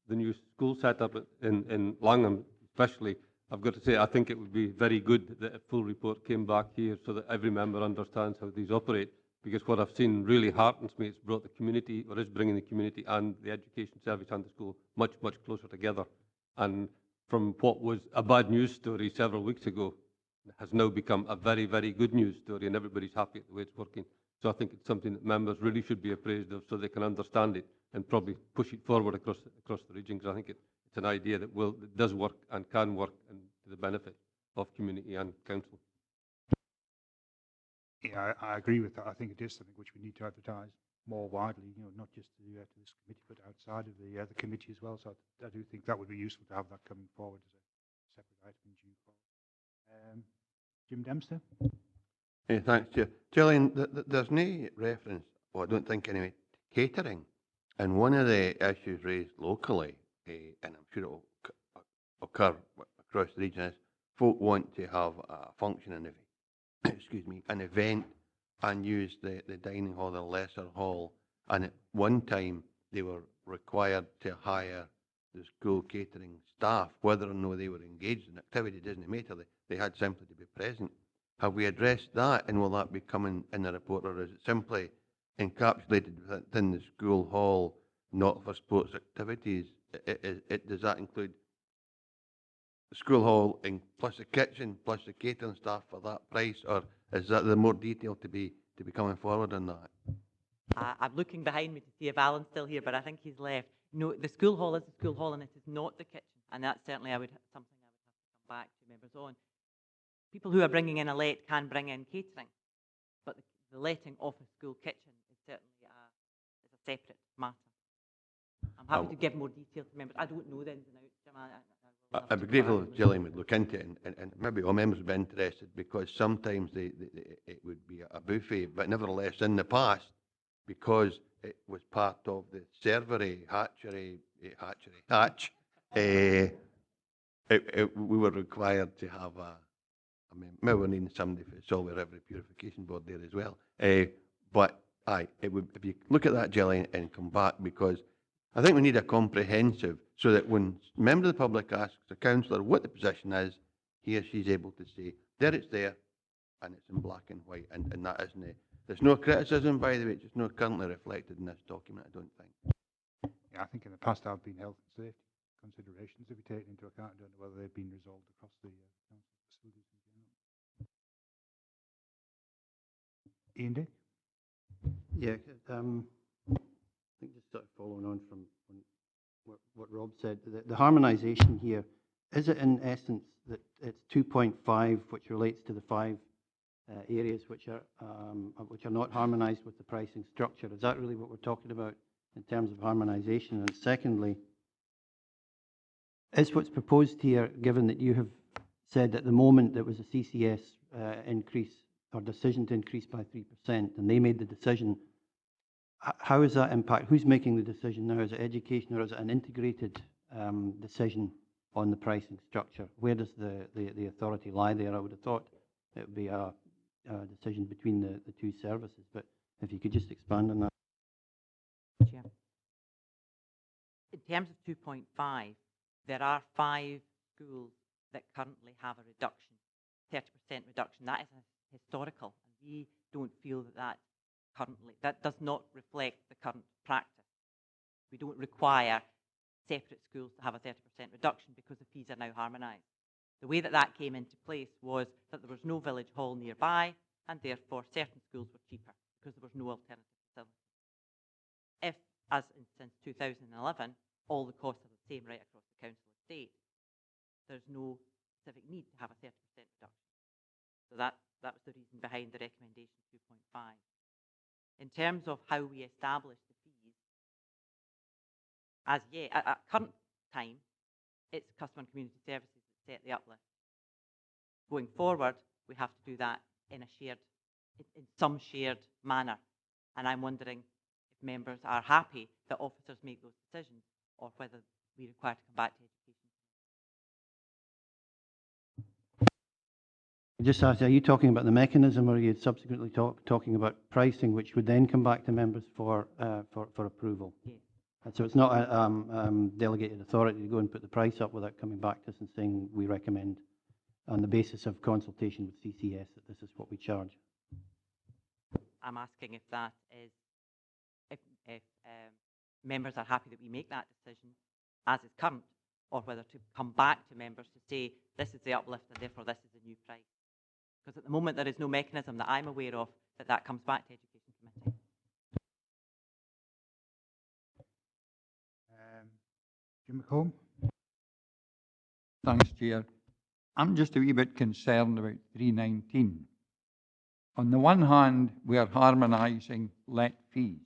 the new school setup in Langham, especially, I've got to say I think it would be very good that a full report came back here so that every member understands how these operate. Because what I've seen really heartens me. It's brought the community, or is bringing the community and the education service and the school much closer together. And from what was a bad news story several weeks ago, has now become a very good news story, and everybody's happy at the way it's working. So I think it's something that members really should be appraised of, so they can understand it and probably push it forward across the region, because I think it's an idea that does work and can work, and to the benefit of community and council. Yeah, I agree with that. I think it is something which we need to advertise more widely, not just to this committee, but outside of the committee as well. So I do think that would be useful to have that coming forward as a separate item in due course. Jim Dempster? Yeah, thanks, Chair. Gillian, there's no reference, well, I don't think anyway, to catering. And one of the issues raised locally, and I'm sure it will occur across the region, is folk want to have a function in an event, and use the dining hall, the lesser hall. And at one time, they were required to hire the school catering staff, whether or no they were engaged in activity doesn't matter. They had simply to be present. Have we addressed that, and will that be coming in the report, or is it simply encapsulated within the school hall, not for sports activities? Does that include the school hall plus the kitchen, plus the catering staff for that price, or is that the more detail to be coming forward on that? I'm looking behind me to see if Alan's still here, but I think he's left. No, the school hall is the school hall, and it is not the kitchen. And that's certainly something I would have to come back to members on. People who are bringing in a late can bring in catering, but the letting of a school kitchen is certainly is a separate matter. I'm happy to give more detail to members. I don't know the ins and outs, Jim. I will have I'd to be go grateful back if and Gillian would look into it, and maybe all members would be interested, because sometimes it would be a buffet, but nevertheless, in the past, because it was part of the servery, we were required to have maybe we're needing somebody for Solway River Purification Board there as well. But aye, it would, if you look at that, Gillian, and come back, because I think we need a comprehensive, so that when a member of the public asks a councillor what the position is, he or she's able to say, there it's there, and it's in black and white, and that isn't it. There's no criticism, by the way, it's just not currently reflected in this document, I don't think. Yeah, I think in the past there have been health and safety considerations to be taken into account. I don't know whether they've been resolved across the council facilities in general. Ian Dick? Yeah, I think just sort of following on from what Rob said, the harmonisation here, is it in essence that it's 2.5, which relates to the 5 areas which are not harmonised with the pricing structure? Is that really what we're talking about in terms of harmonisation? And secondly, is what's proposed here, given that you have said at the moment there was a CCS increase or decision to increase by 3%, and they made the decision, how is that impact? Who's making the decision now? Is it education, or is it an integrated decision on the pricing structure? Where does the authority lie there? I would have thought it would be a decision between the two services, but if you could just expand on that. Chair. In terms of 2.5, there are 5 schools that currently have a reduction, 30% reduction. That is historical, and we don't feel that that does not reflect the current practice. We don't require separate schools to have a 30% reduction because the fees are now harmonised. The way that came into place was that there was no village hall nearby, and therefore certain schools were cheaper because there was no alternative facility. If, as since 2011, all the costs are the same right across the council estate, there's no specific need to have a 30% reduction. So that was the reason behind the recommendation 2.5. In terms of how we establish the fees, as yet, at current time, it's customer and community services that set the uplift. Going forward, we have to do that in some shared manner. And I'm wondering if members are happy that officers make those decisions, or whether we require to come back to education. Just ask, are you talking about the mechanism, or are you subsequently talking about pricing, which would then come back to members for approval? Yes. And so it's not a delegated authority to go and put the price up without coming back to us and saying we recommend, on the basis of consultation with CCS, that this is what we charge. I'm asking if that is, if members are happy that we make that decision as is current, or whether to come back to members to say this is the uplift and therefore this is the new price. Because at the moment there is no mechanism that I'm aware of that comes back to Education Committee. Jim McComb? Thanks, Chair. I'm just a wee bit concerned about 319. On the one hand, we are harmonising let fees.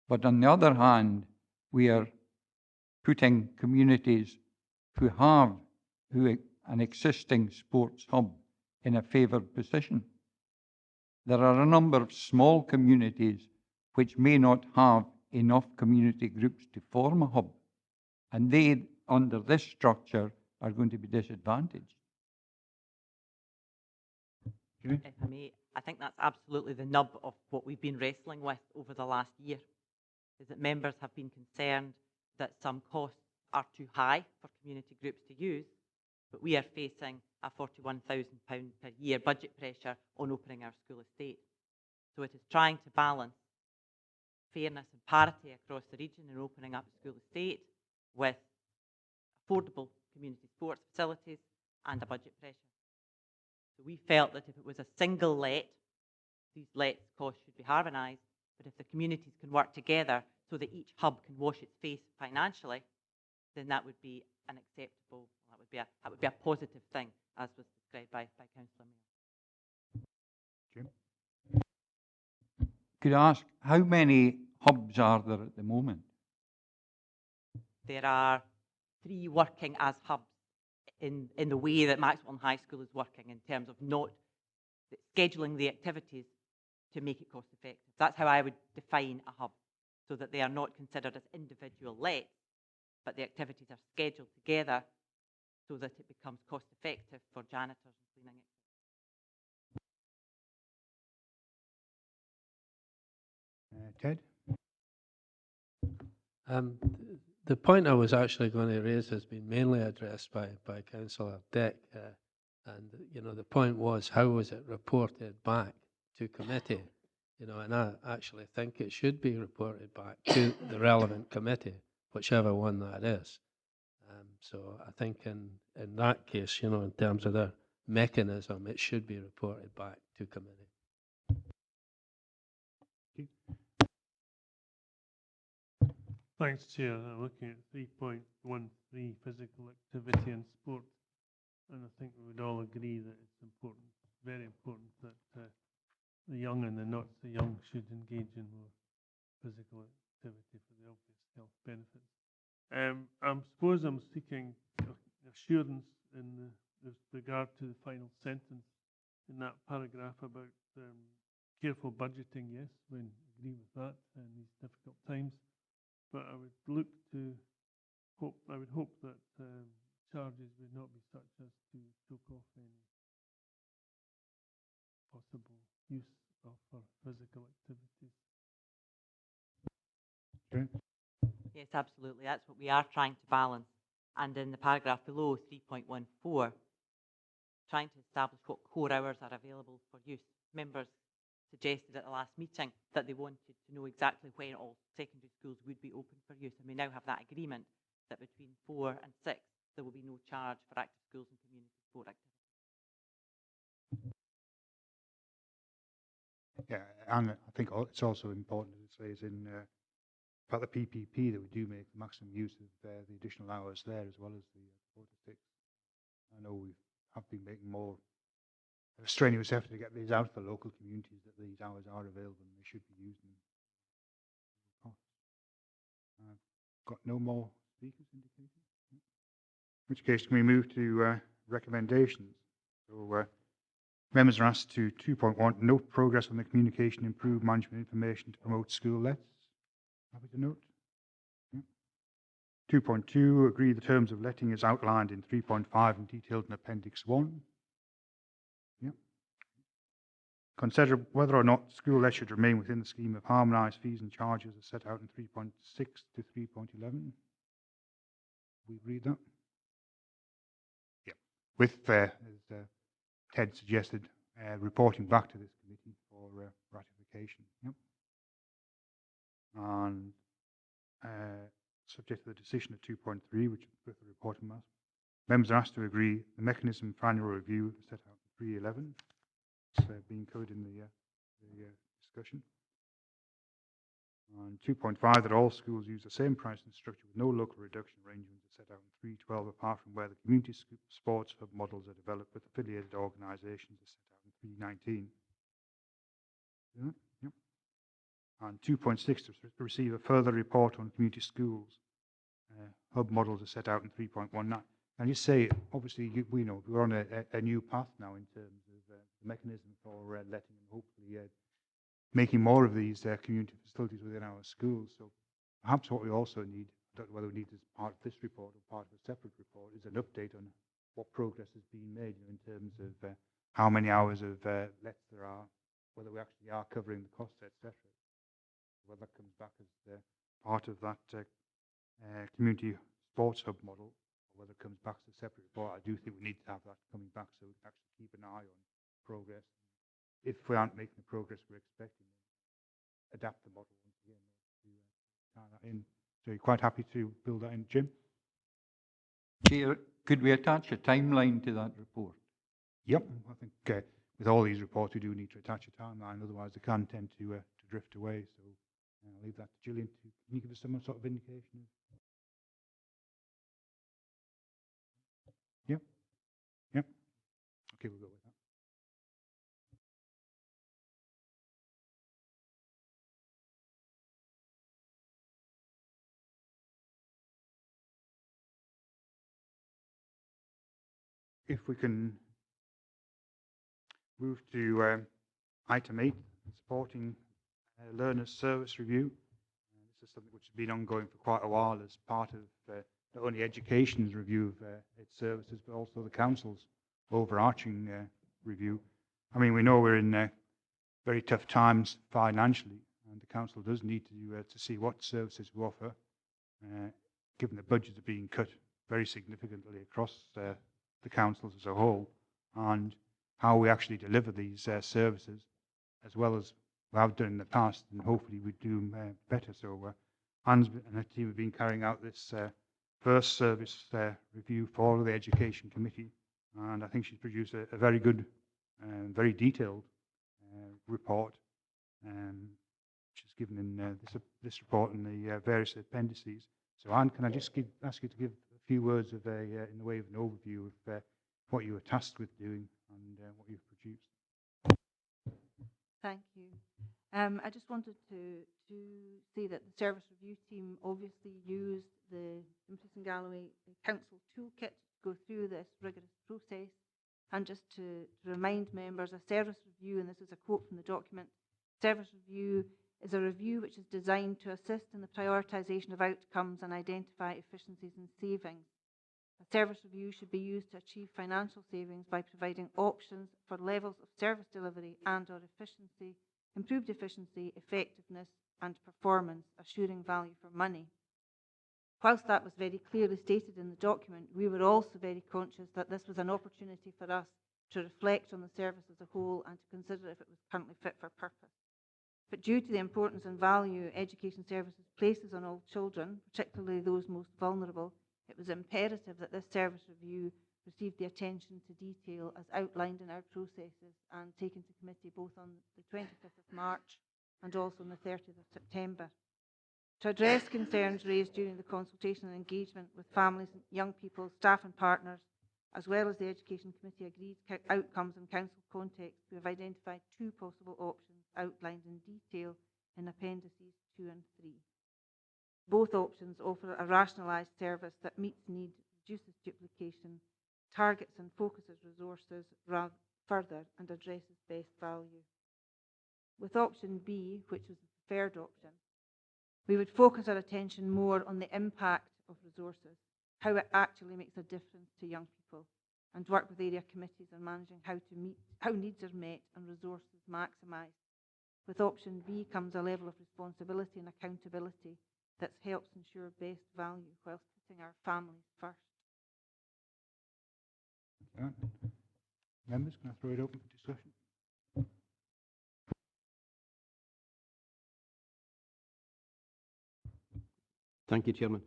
But on the other hand, we are putting communities who have an existing sports hub in a favoured position. There are a number of small communities which may not have enough community groups to form a hub, and they, under this structure, are going to be disadvantaged. If I may, I think that's absolutely the nub of what we've been wrestling with over the last year, is that members have been concerned that some costs are too high for community groups to use, but we are facing a £41,000 per year budget pressure on opening our school estate. So it is trying to balance fairness and parity across the region in opening up a school estate with affordable community sports facilities and a budget pressure. So we felt that if it was a single let, these let costs should be harmonised, but if the communities can work together so that each hub can wash its face financially, then that would be an acceptable, that would be a positive thing, as was described by Councillor Mayor. Jim? could I ask, how many hubs are there at the moment? There are 3 working as hubs in the way that Maxwell High School is working in terms of not scheduling the activities to make it cost effective. That's how I would define a hub, so that they are not considered as individual lets, but the activities are scheduled together so that it becomes cost effective for janitors and cleaning it. Ted? The point I was actually going to raise has been mainly addressed by Councillor Dick. And, you know, the point was, how was it reported back to committee? You know, and I actually think it should be reported back to the relevant committee, whichever one that is. So I think in that case, you know, in terms of their mechanism, it should be reported back to committee. Thanks, Chair. Looking at 3.13, physical activity and sport, and I think we would all agree that it's important, very important, that the young and the not so young should engage in more physical activity for the obvious health benefits. I suppose I'm seeking assurance in with regard to the final sentence in that paragraph about careful budgeting. Yes, we agree with that in these difficult times. But I would look to hope. I would hope that charges would not be such as to choke off any possible use of for physical activities. Yes, absolutely. That's what we are trying to balance. And in the paragraph below, 3.14, trying to establish what core hours are available for use. Members suggested at the last meeting that they wanted to know exactly when all secondary schools would be open for use. And we now have that agreement that between 4 and 6, there will be no charge for active schools and community sport activities. Yeah, and I think it's also important, as it says in about the PPP, that we do make the maximum use of the additional hours there, as well as the 4 to 6. I know we have been making more of a strenuous effort to get these out to the local communities, that these hours are available and they should be used. I've got no more speakers indicated. In which case, can we move to recommendations? So, members are asked to 2.1, note progress on the communication, improve management information to promote school lets. Happy to note. Yeah. 2.2, agree the terms of letting is outlined in 3.5 and detailed in Appendix 1. Yeah. Consider whether or not school let should remain within the scheme of harmonised fees and charges as set out in 3.6 to 3.11. We read that? Yeah. With, as Ted suggested, reporting back to this committee for ratification. Yep. And subject to the decision of 2.3, which is with the reporting mass, members are asked to agree the mechanism for annual review set out in 3.11. It's being covered in the discussion. And 2.5, that all schools use the same pricing structure with no local reduction arrangements as set out in 3.12, apart from where the community sports hub models are developed with affiliated organisations as set out in 3.19. Yeah, yep. And 2.6, to receive a further report on community schools hub models are set out in 3.19. And you say, obviously, we know we're on a new path now in terms of the mechanism for letting and hopefully making more of these community facilities within our schools. So perhaps what we also need, I don't know whether we need as part of this report or part of a separate report, is an update on what progress has been made, you know, in terms of how many hours of lets there are, whether we actually are covering the costs, etc. Whether that comes back as part of that community sports hub model, or whether it comes back as a separate report. I do think we need to have that coming back so we can actually keep an eye on progress. If we aren't making the progress we're expecting, adapt the model once again to tie that in. So you're quite happy to build that in, Jim? Chair, could we attach a timeline to that report? Yep, I think with all these reports we do need to attach a timeline, otherwise they can tend to drift away. So I'll leave that to Gillian. Can you give us some sort of indication? Yep. Yep. Okay, we'll go with that. if we can move to item 8, supporting learners' service review. This is something which has been ongoing for quite a while as part of not only education's review of its services, but also the council's overarching review. I mean, we know we're in very tough times financially, and the council does need to see what services we offer, given the budgets are being cut very significantly across the councils as a whole, and how we actually deliver these services, as well as we have done in the past, and hopefully we do better. So Anne's and her team have been carrying out this first service review for the Education Committee, and I think she's produced a very good, very detailed report, which is given in this report and the various appendices. So Anne, can I just ask you to give a few words of in the way of an overview of what you were tasked with doing and what you've produced? Thank you. I just wanted to say that the service review team obviously used the Dumfries and Galloway Council toolkit to go through this rigorous process. And just to remind members, a service review, and this is a quote from the document, service review is a review which is designed to assist in the prioritisation of outcomes and identify efficiencies and savings. A service review should be used to achieve financial savings by providing options for levels of service delivery and/or efficiency, improved efficiency, effectiveness and performance, assuring value for money. Whilst that was very clearly stated in the document, we were also very conscious that this was an opportunity for us to reflect on the service as a whole and to consider if it was currently fit for purpose. But due to the importance and value education services places on all children, particularly those most vulnerable, it was imperative that this service review received the attention to detail as outlined in our processes and taken to committee both on the 25th of March and also on the 30th of September. To address concerns raised during the consultation and engagement with families, young people, staff and partners, as well as the Education Committee agreed outcomes and council context, we have identified 2 possible options outlined in detail in Appendices 2 and 3. Both options offer a rationalised service that meets needs, reduces duplication, targets and focuses resources rather further and addresses best value. With option B, which was the preferred option, we would focus our attention more on the impact of resources, how it actually makes a difference to young people, and work with area committees on managing how needs are met and resources maximised. With option B comes a level of responsibility and accountability that helps ensure best value whilst putting our families first. Okay. Members, can I throw it open for discussion? Thank you, Chairman.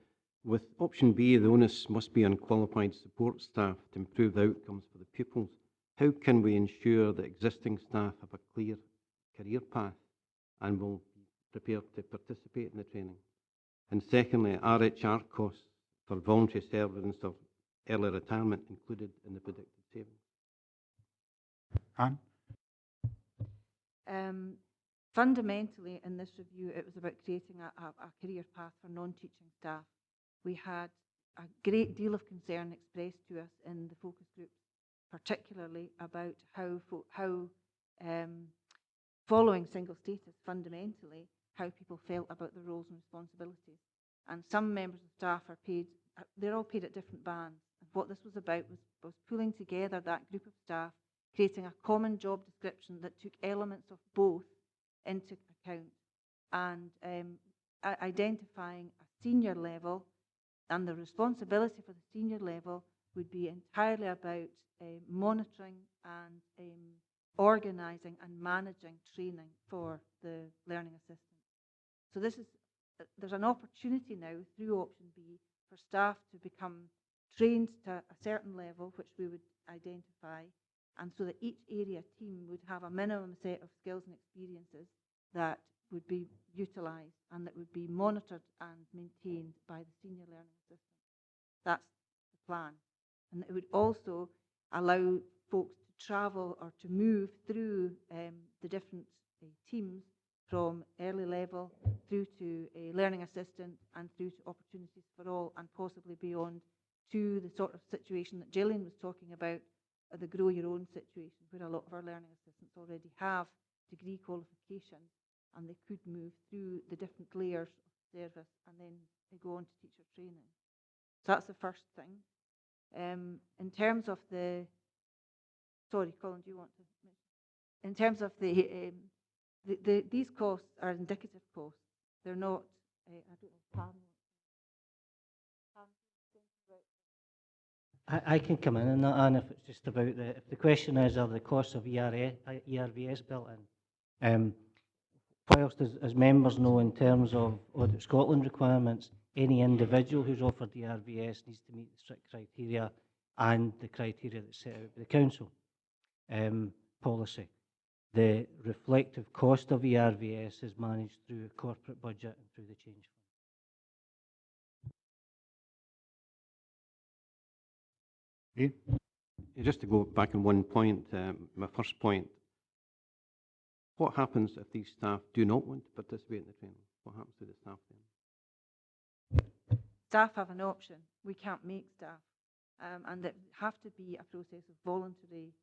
With option B, the onus must be on qualified support staff to improve the outcomes for the pupils. How can we ensure that existing staff have a clear career path and will be prepared to participate in the training? And secondly, are HR costs for voluntary severance or early retirement included in the predicted savings? Anne? Fundamentally, in this review, it was about creating a career path for non-teaching staff. We had a great deal of concern expressed to us in the focus groups, particularly about how following single status, fundamentally, how people felt about the roles and responsibilities. And some members of staff are paid, they're all paid at different bands. And what this was about was pulling together that group of staff, creating a common job description that took elements of both into account, and identifying a senior level, and the responsibility for the senior level would be entirely about monitoring and organising and managing training for the learning assistants. So there's an opportunity now through option B for staff to become trained to a certain level, which we would identify, and so that each area team would have a minimum set of skills and experiences that would be utilised and that would be monitored and maintained by the senior learning assistant. That's the plan. And it would also allow folks to travel or to move through the different teams from early level through to a learning assistant and through to opportunities for all and possibly beyond to the sort of situation that Gillian was talking about, the grow your own situation, where a lot of our learning assistants already have degree qualifications and they could move through the different layers of service and then they go on to teacher training. So that's the first thing. In terms of the, sorry, Colin, do you want to mention? In terms of these costs are indicative costs. They're not, I don't know, Pam. I can come in on that, Anne, if it's just about if the question is, are the costs of ERVS built in? Whilst as members know, in terms of Audit Scotland requirements, any individual who's offered ERVS needs to meet the strict criteria and the criteria that's set out by the council policy. The reflective cost of ERVS is managed through a corporate budget and through the change fund. Just to go back on one point, my first point, what happens if these staff do not want to participate in the training? What happens to the staff then? Staff have an option. We can't make staff. And it have to be a process of voluntary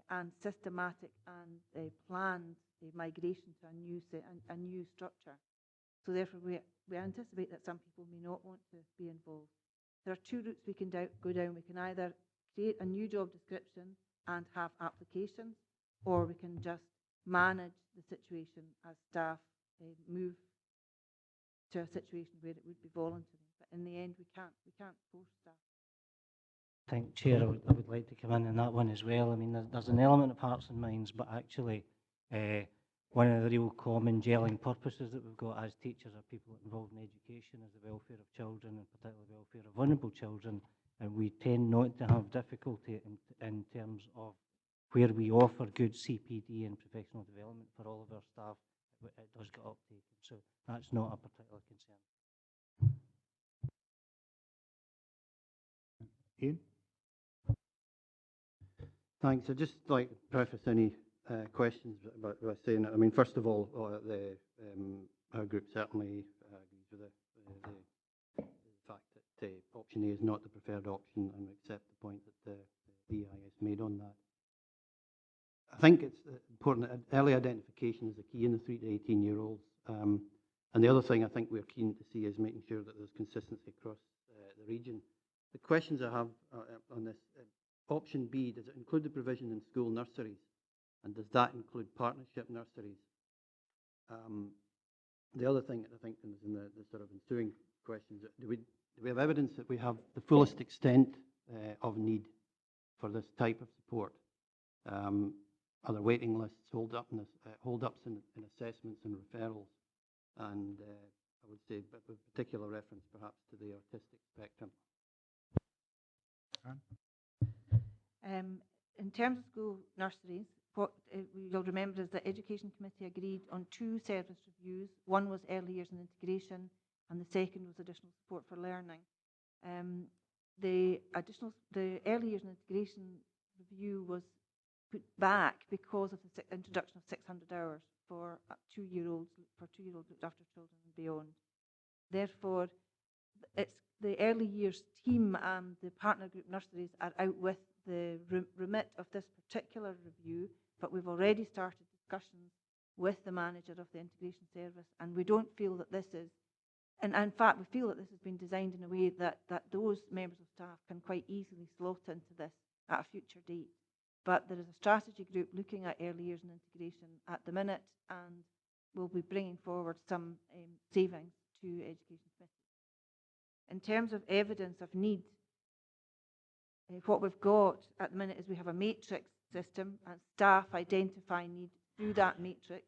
and systematic and planned migration to a new structure. So therefore we anticipate that some people may not want to be involved. There are two routes we can go down. We can either create a new job description and have applications, or we can just manage the situation as staff move to a situation where it would be voluntary. But in the end, we can't force staff. I think, Chair, I would like to come in on that one as well. I mean, there's an element of hearts and minds, but actually one of the real common gelling purposes that we've got as teachers are people involved in education is the welfare of children, and particularly the welfare of vulnerable children. And we tend not to have difficulty in terms of where we offer good CPD and professional development for all of our staff. It does get uptaken, so that's not a particular concern. Ian? Thanks. I'd just like to preface any questions by saying that, I mean, first of all, our group certainly agrees with the fact that option A is not the preferred option, and we accept the point that the EIS made on that. I think it's important that early identification is the key in the 3 to 18-year-olds. And the other thing I think we're keen to see is making sure that there's consistency across the region. The questions I have on this, option B, does it include the provision in school nurseries? And does that include partnership nurseries? The other thing that I think is in the sort of ensuing questions, do we have evidence that we have the fullest extent of need for this type of support? Are there waiting lists, hold-ups in assessments and referrals? And I would say, but with particular reference perhaps to the autistic spectrum. In terms of school nurseries, what you'll remember is the Education Committee agreed on 2 service reviews. One was early years and integration, and the second was additional support for learning. The early years and integration review was put back because of the introduction of 600 hours for 2-year-olds, looked after children and beyond. Therefore, it's the early years team and the partner group nurseries are out with the remit of this particular review, but we've already started discussions with the manager of the integration service, and we don't feel that this is, and in fact we feel that this has been designed in a way that those members of staff can quite easily slot into this at a future date. But there is a strategy group looking at early years and integration at the minute, and we'll be bringing forward some savings to Education Committee. In terms of evidence of need, what we've got at the minute is we have a matrix system, and staff identify need through that matrix.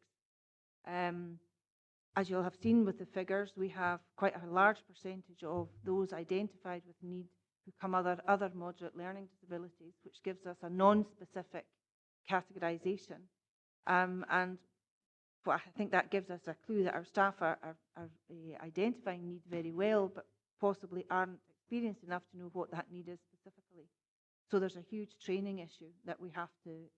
As you'll have seen with the figures, we have quite a large percentage of those identified with need who come other moderate learning disabilities, which gives us a non-specific categorisation. And well, I think that gives us a clue that our staff are identifying need very well, but possibly aren't experienced enough to know what that need is specifically. So there's a huge training issue that we have to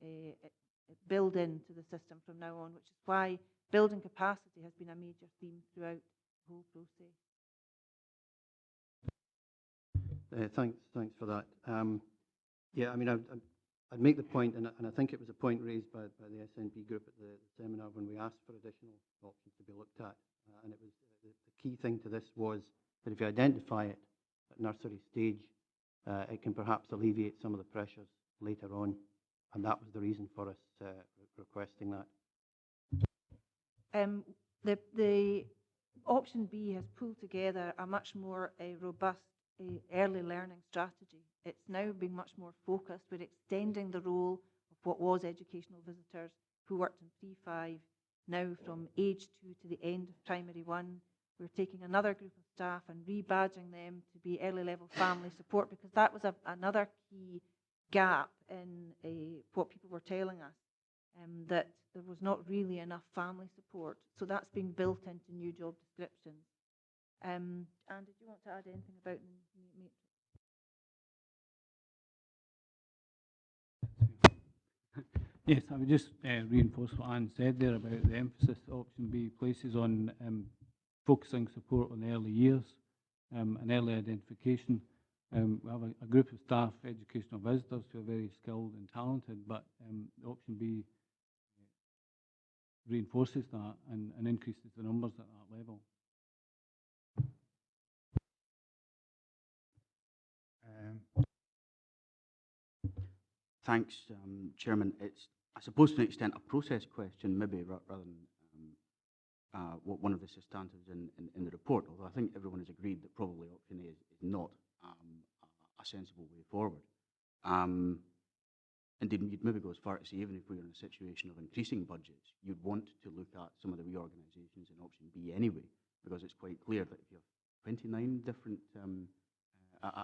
build into the system from now on, which is why building capacity has been a major theme throughout the whole process. Thanks for that. Yeah, I mean, I'd make the point, and I think it was a point raised by the SNP group at the seminar when we asked for additional options to be looked at. And it was the key thing to this was that if you identify it at nursery stage, it can perhaps alleviate some of the pressures later on. And that was the reason for us requesting that. The option B has pulled together a much more robust early learning strategy. It's now being much more focused. We're extending the role of what was educational visitors who worked in 3-5 now from age 2 to the end of primary 1. We're taking another group of staff and rebadging them to be early level family support, because that was another key gap in what people were telling us, that there was not really enough family support. So that's being built into new job descriptions. And did you want to add anything about the matrix? Yes, I would just reinforce what Anne said there about the emphasis option B places on focusing support on early years and early identification. We have a group of staff, educational visitors, who are very skilled and talented, but option B reinforces that and increases the numbers at that level. Thanks, Chairman. It's, I suppose, to an extent, a process question, maybe rather than what one of the substantives in the report, although I think everyone has agreed that probably option A is not a sensible way forward. Indeed, you'd maybe go as far to say, even if we were in a situation of increasing budgets, you'd want to look at some of the reorganisations in option B anyway, because it's quite clear that if you have 29 different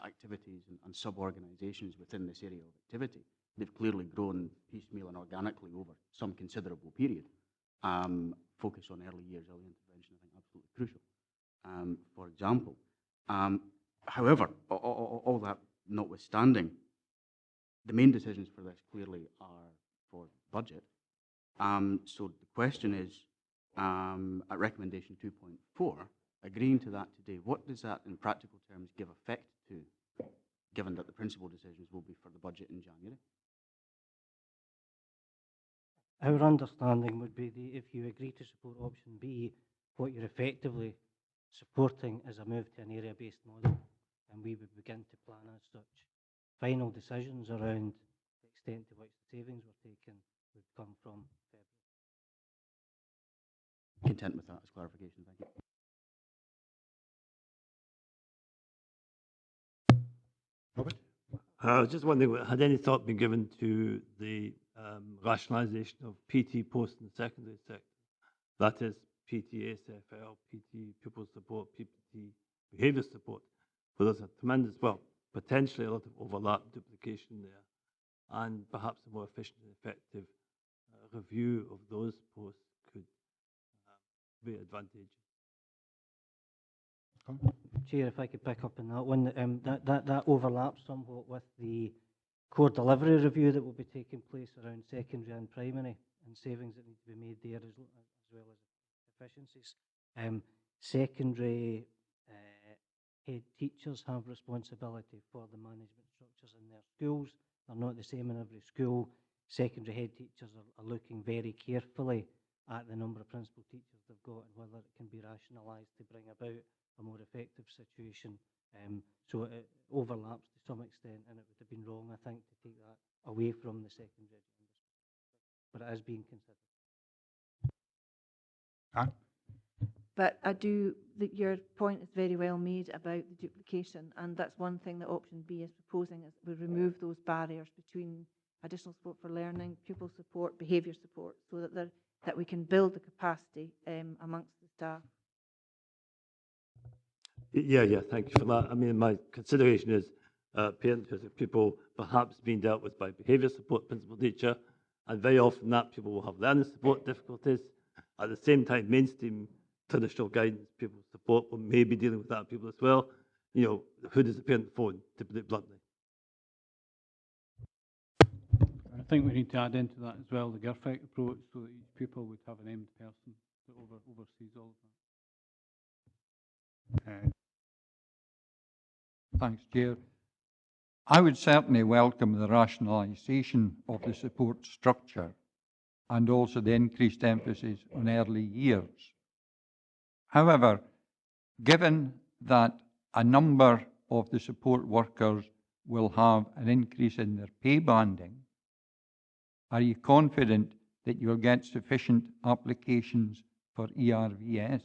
activities and sub-organisations within this area of activity, they've clearly grown piecemeal and organically over some considerable period. Focus on early years, early intervention, I think absolutely crucial, for example. However, all that notwithstanding, the main decisions for this clearly are for budget. So the question is, at recommendation 2.4, agreeing to that today, what does that in practical terms give effect to, given that the principal decisions will be for the budget in January? Our understanding would be if you agree to support option B, what you're effectively supporting is a move to an area-based model, and we would begin to plan as such. Final decisions around the extent to which the savings were taken would come from February. Content with that as clarification, thank you. Robert? I was just wondering, had any thought been given to the rationalisation of PT posts in the secondary sector? That is PT SFL, PT pupil support, PT behaviour support. But there's a tremendous, well, potentially a lot of overlap, duplication there, and perhaps a more efficient and effective review of those posts could be advantageous. Chair, if I could pick up on that one, that overlaps somewhat with the core delivery review that will be taking place around secondary and primary, and savings that need to be made there as well as efficiencies. Secondary head teachers have responsibility for the management structures in their schools. They're not the same in every school. Secondary head teachers are looking very carefully at the number of principal teachers they've got and whether it can be rationalised to bring about a more effective situation. So it overlaps to some extent, and it would have been wrong, I think, to take that away from the secondary agenda. But it is being considered. Anne? But your point is very well made about the duplication, and that's one thing that option B is proposing, is we remove those barriers between additional support for learning, pupil support, behaviour support, so that we can build the capacity amongst the staff. Yeah, thank you for that. I mean, my consideration is parents of people perhaps being dealt with by behaviour support principal teacher, and very often that people will have learning support difficulties. At the same time, mainstream traditional guidance, people support will maybe dealing with that people as well. You know, who does the parent phone, to put it bluntly? I think we need to add into that as well the GIRFEC approach, so that each pupil would have an named person that oversees all of that. Thanks, Chair. I would certainly welcome the rationalisation of the support structure and also the increased emphasis on early years. However, given that a number of the support workers will have an increase in their pay banding, are you confident that you'll get sufficient applications for ERVS?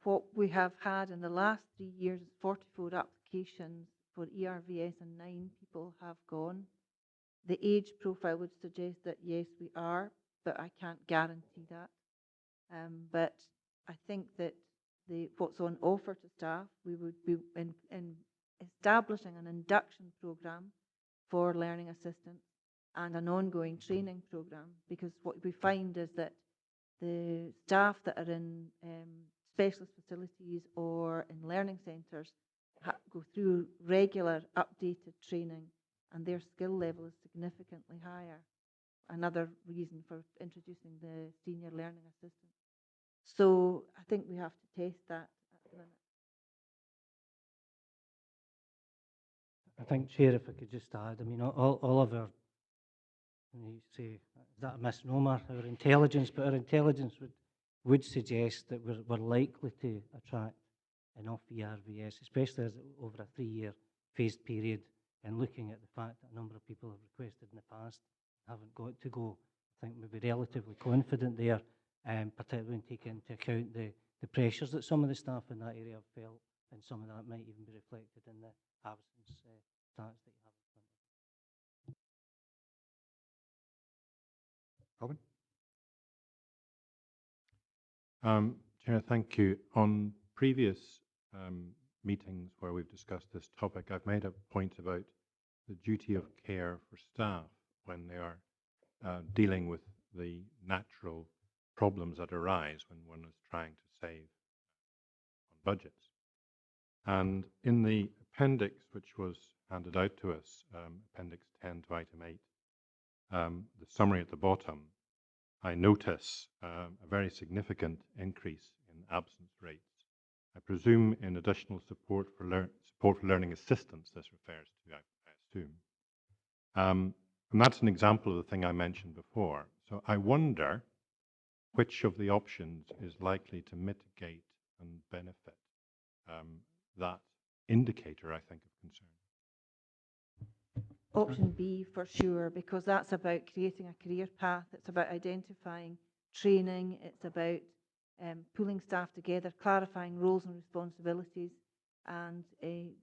What we have had in the last 3 years is 44 applications for ERVS and 9 people have gone. The age profile would suggest that yes, we are, but I can't guarantee that. But I think that what's on offer to staff, we would be in establishing an induction program for learning assistants and an ongoing training program, because what we find is that the staff that are in specialist facilities or in learning centres go through regular updated training and their skill level is significantly higher. Another reason for introducing the senior learning assistant. So I think we have to test that at the minute. I think, Chair, if I could just add, I mean, all of our, when you say, is that a misnomer, our intelligence, but our intelligence would suggest that we're likely to attract enough ERVS, especially as over a 3-year phased period, and looking at the fact that a number of people have requested in the past haven't got to go. I think we'd be relatively confident there, particularly when taking into account the pressures that some of the staff in that area have felt, and some of that might even be reflected in the absence stats that you have in front of you. Robin? Chair, thank you. On previous meetings where we've discussed this topic, I've made a point about the duty of care for staff when they are dealing with the natural problems that arise when one is trying to save on budgets. And in the appendix which was handed out to us, Appendix 10 to Item 8, the summary at the bottom, I notice a very significant increase in absence rates. I presume in additional support for learning assistance this refers to, I assume. And that's an example of the thing I mentioned before. So I wonder which of the options is likely to mitigate and benefit that indicator, I think, of concern. Option B for sure, because that's about creating a career path. It's about identifying training. It's about pulling staff together, clarifying roles and responsibilities, and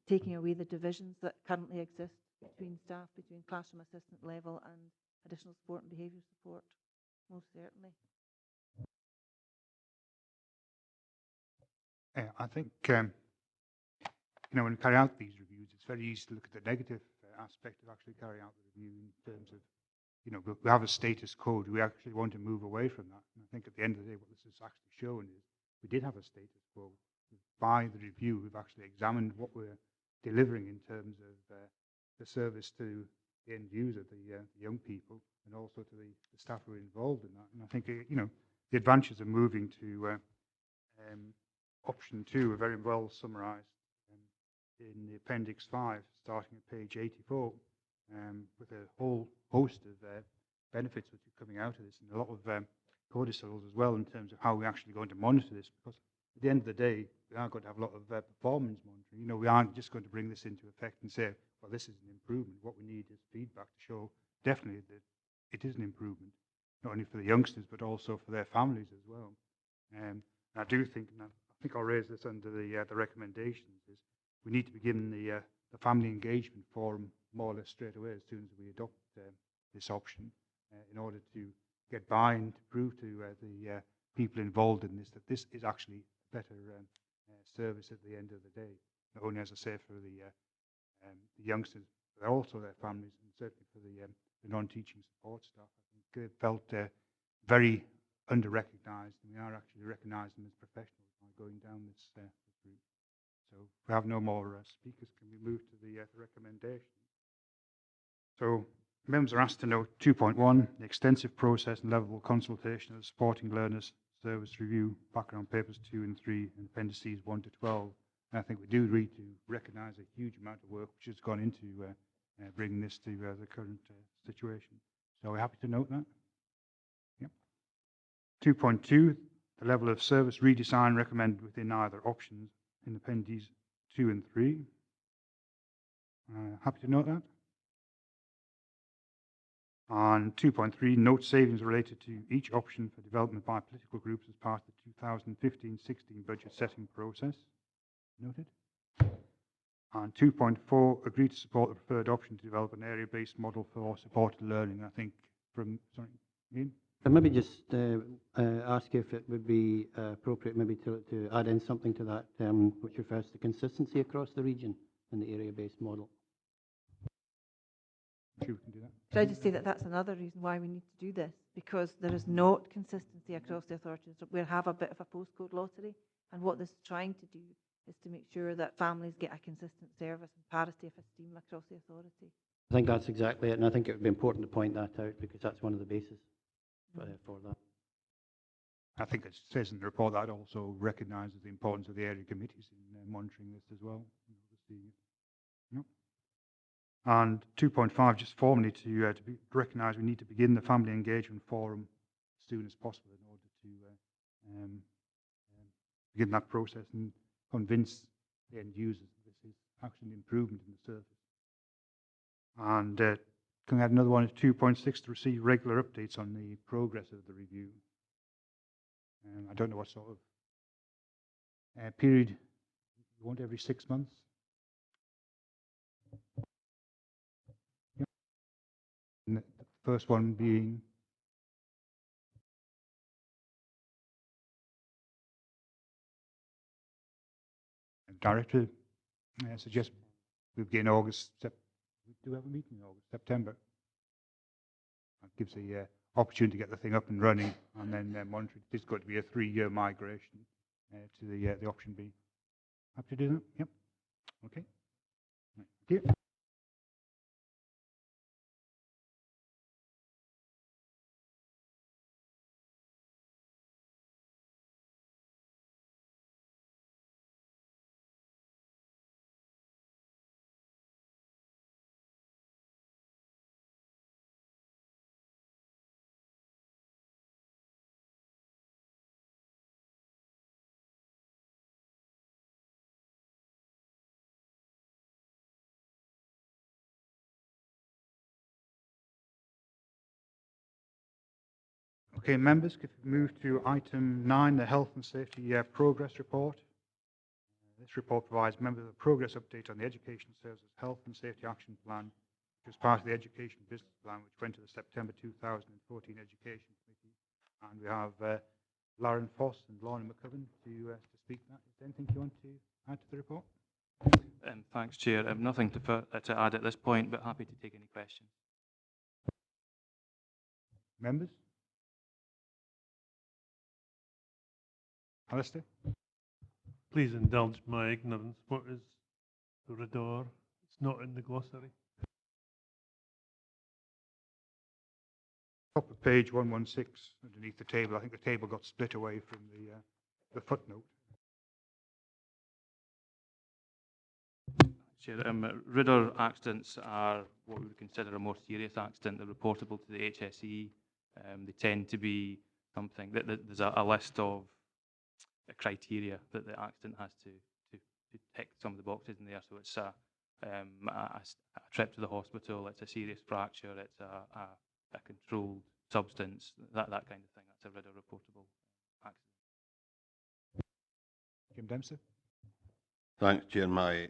taking away the divisions that currently exist between staff, between classroom assistant level and additional support and behaviour support, most certainly. I think, when we carry out these reviews, it's very easy to look at the negative aspect of actually carrying out the review in terms of, we have a status quo. Do we actually want to move away from that? And I think at the end of the day, what this is actually showing is we did have a status quo. By the review, we've actually examined what we're delivering in terms of the service to the end user, the young people, and also to the staff who are involved in that. And I think, the advantages of moving to option 2 are very well summarised in the Appendix 5, starting at page 84, with a whole host of benefits which are coming out of this, and a lot of codicils as well in terms of how we're actually going to monitor this, because at the end of the day, we are going to have a lot of performance monitoring. We aren't just going to bring this into effect and say, well, this is an improvement. What we need is feedback to show definitely that it is an improvement, not only for the youngsters, but also for their families as well. And I do think, and I think I'll raise this under the recommendations, is we need to begin the family engagement forum more or less straight away as soon as we adopt this option, in order to get buy-in, to prove to the people involved in this that this is actually a better service at the end of the day. Not only, as I say, for the youngsters, but also their families, and certainly for the non-teaching support staff. I think they felt very under-recognised, and we are actually recognising them as professionals by going down this route. So if we have no more speakers, can we move to the recommendation? So members are asked to note 2.1, the extensive process and level consultation of the supporting learners service review, background papers 2 and 3, and appendices 1 to 12, I think we do need to recognise a huge amount of work which has gone into bringing this to the current situation. So we're happy to note that. Yep. 2.2, the level of service redesign recommended within either options in appendices 2 and 3. Happy to note that. On 2.3, note savings related to each option for development by political groups as part of the 2015-16 budget setting process. Noted. On 2.4, agree to support the preferred option to develop an area-based model for supported learning. I think from, sorry, Ian? I'd maybe just ask if it would be appropriate maybe to add in something to that which refers to consistency across the region in the area-based model. I'm sure we can do that. Could I just say that that's another reason why we need to do this, because there is not consistency across the authorities. We have a bit of a postcode lottery, and what this is trying to do is to make sure that families get a consistent service and parity of esteem across the authority. I think that's exactly it, and I think it would be important to point that out because that's one of the bases for that. I think it says in the report that it also recognises the importance of the area committees in monitoring this as well. Yep. And 2.5, just formally to recognise we need to begin the family engagement forum as soon as possible in order to begin that process and convince the end users that this is actually an improvement in the service. And can I add another one at 2.6 to receive regular updates on the progress of the review. I don't know what sort of period you want, every 6 months. Yep. And the first one being director suggests we begin August. We do have a meeting in August, September. That gives the opportunity to get the thing up and running, and then monitor. It's got to be a 3-year migration to the option B. Happy to do that? Yep. Okay. Thank you. Okay, members, if we move to item 9, the Health and Safety Progress Report. This report provides members with a progress update on the Education Services Health and Safety Action Plan, which was part of the Education Business Plan, which went to the September 2014 Education Committee. And we have Lauren Foss and Lorna McCubbin to speak to that. Is there anything you want to add to the report? Thanks, Chair. Nothing to add at this point, but happy to take any questions. Members? Alistair? Please indulge my ignorance. What is the RIDOR? It's not in the glossary. Top of page 116, underneath the table. I think the table got split away from the footnote. Chair, RIDOR accidents are what we would consider a more serious accident. They're reportable to the HSE. They tend to be something that there's a list of criteria that the accident has to tick some of the boxes in there. So it's a trip to the hospital, it's a serious fracture, it's a controlled substance, that kind of thing. That's a RIDOR reportable accident. Jim Dempsey? Thanks, Chair. My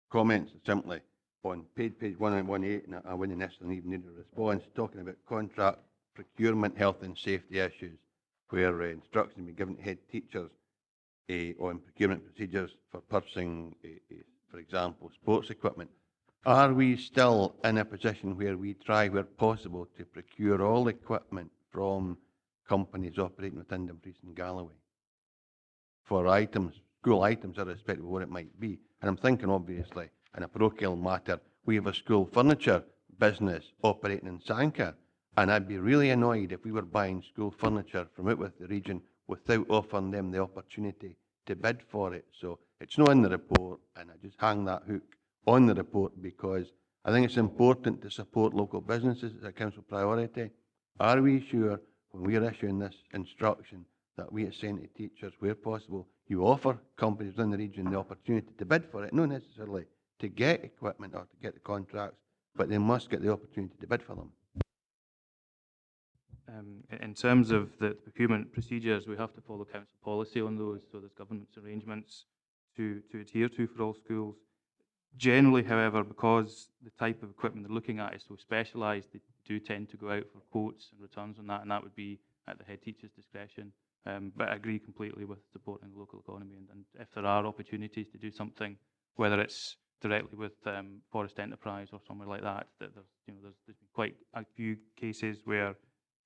comments simply on page 118, and I wouldn't necessarily even need a response, talking about contract procurement, health and safety issues, where instructions be given to head teachers on procurement procedures for purchasing, for example, sports equipment. Are we still in a position where we try, where possible, to procure all equipment from companies operating within Dumfries and Galloway for items, school items, irrespective of what it might be? And I'm thinking, obviously, in a parochial matter, we have a school furniture business operating in Sanquhar, and I'd be really annoyed if we were buying school furniture from out with the region without offering them the opportunity to bid for it. So it's not in the report, and I just hang that hook on the report because I think it's important to support local businesses as a council priority. Are we sure when we are issuing this instruction that we are saying to teachers, where possible, you offer companies within the region the opportunity to bid for it, not necessarily to get equipment or to get the contracts, but they must get the opportunity to bid for them. In terms of the procurement procedures, we have to follow council policy on those, so there's government's arrangements to adhere to for all schools. Generally, however, because the type of equipment they're looking at is so specialised, they do tend to go out for quotes and returns on that, and that would be at the head teacher's discretion. But I agree completely with supporting the local economy, and if there are opportunities to do something, whether it's directly with Forest Enterprise or somewhere like that, there's been quite a few cases where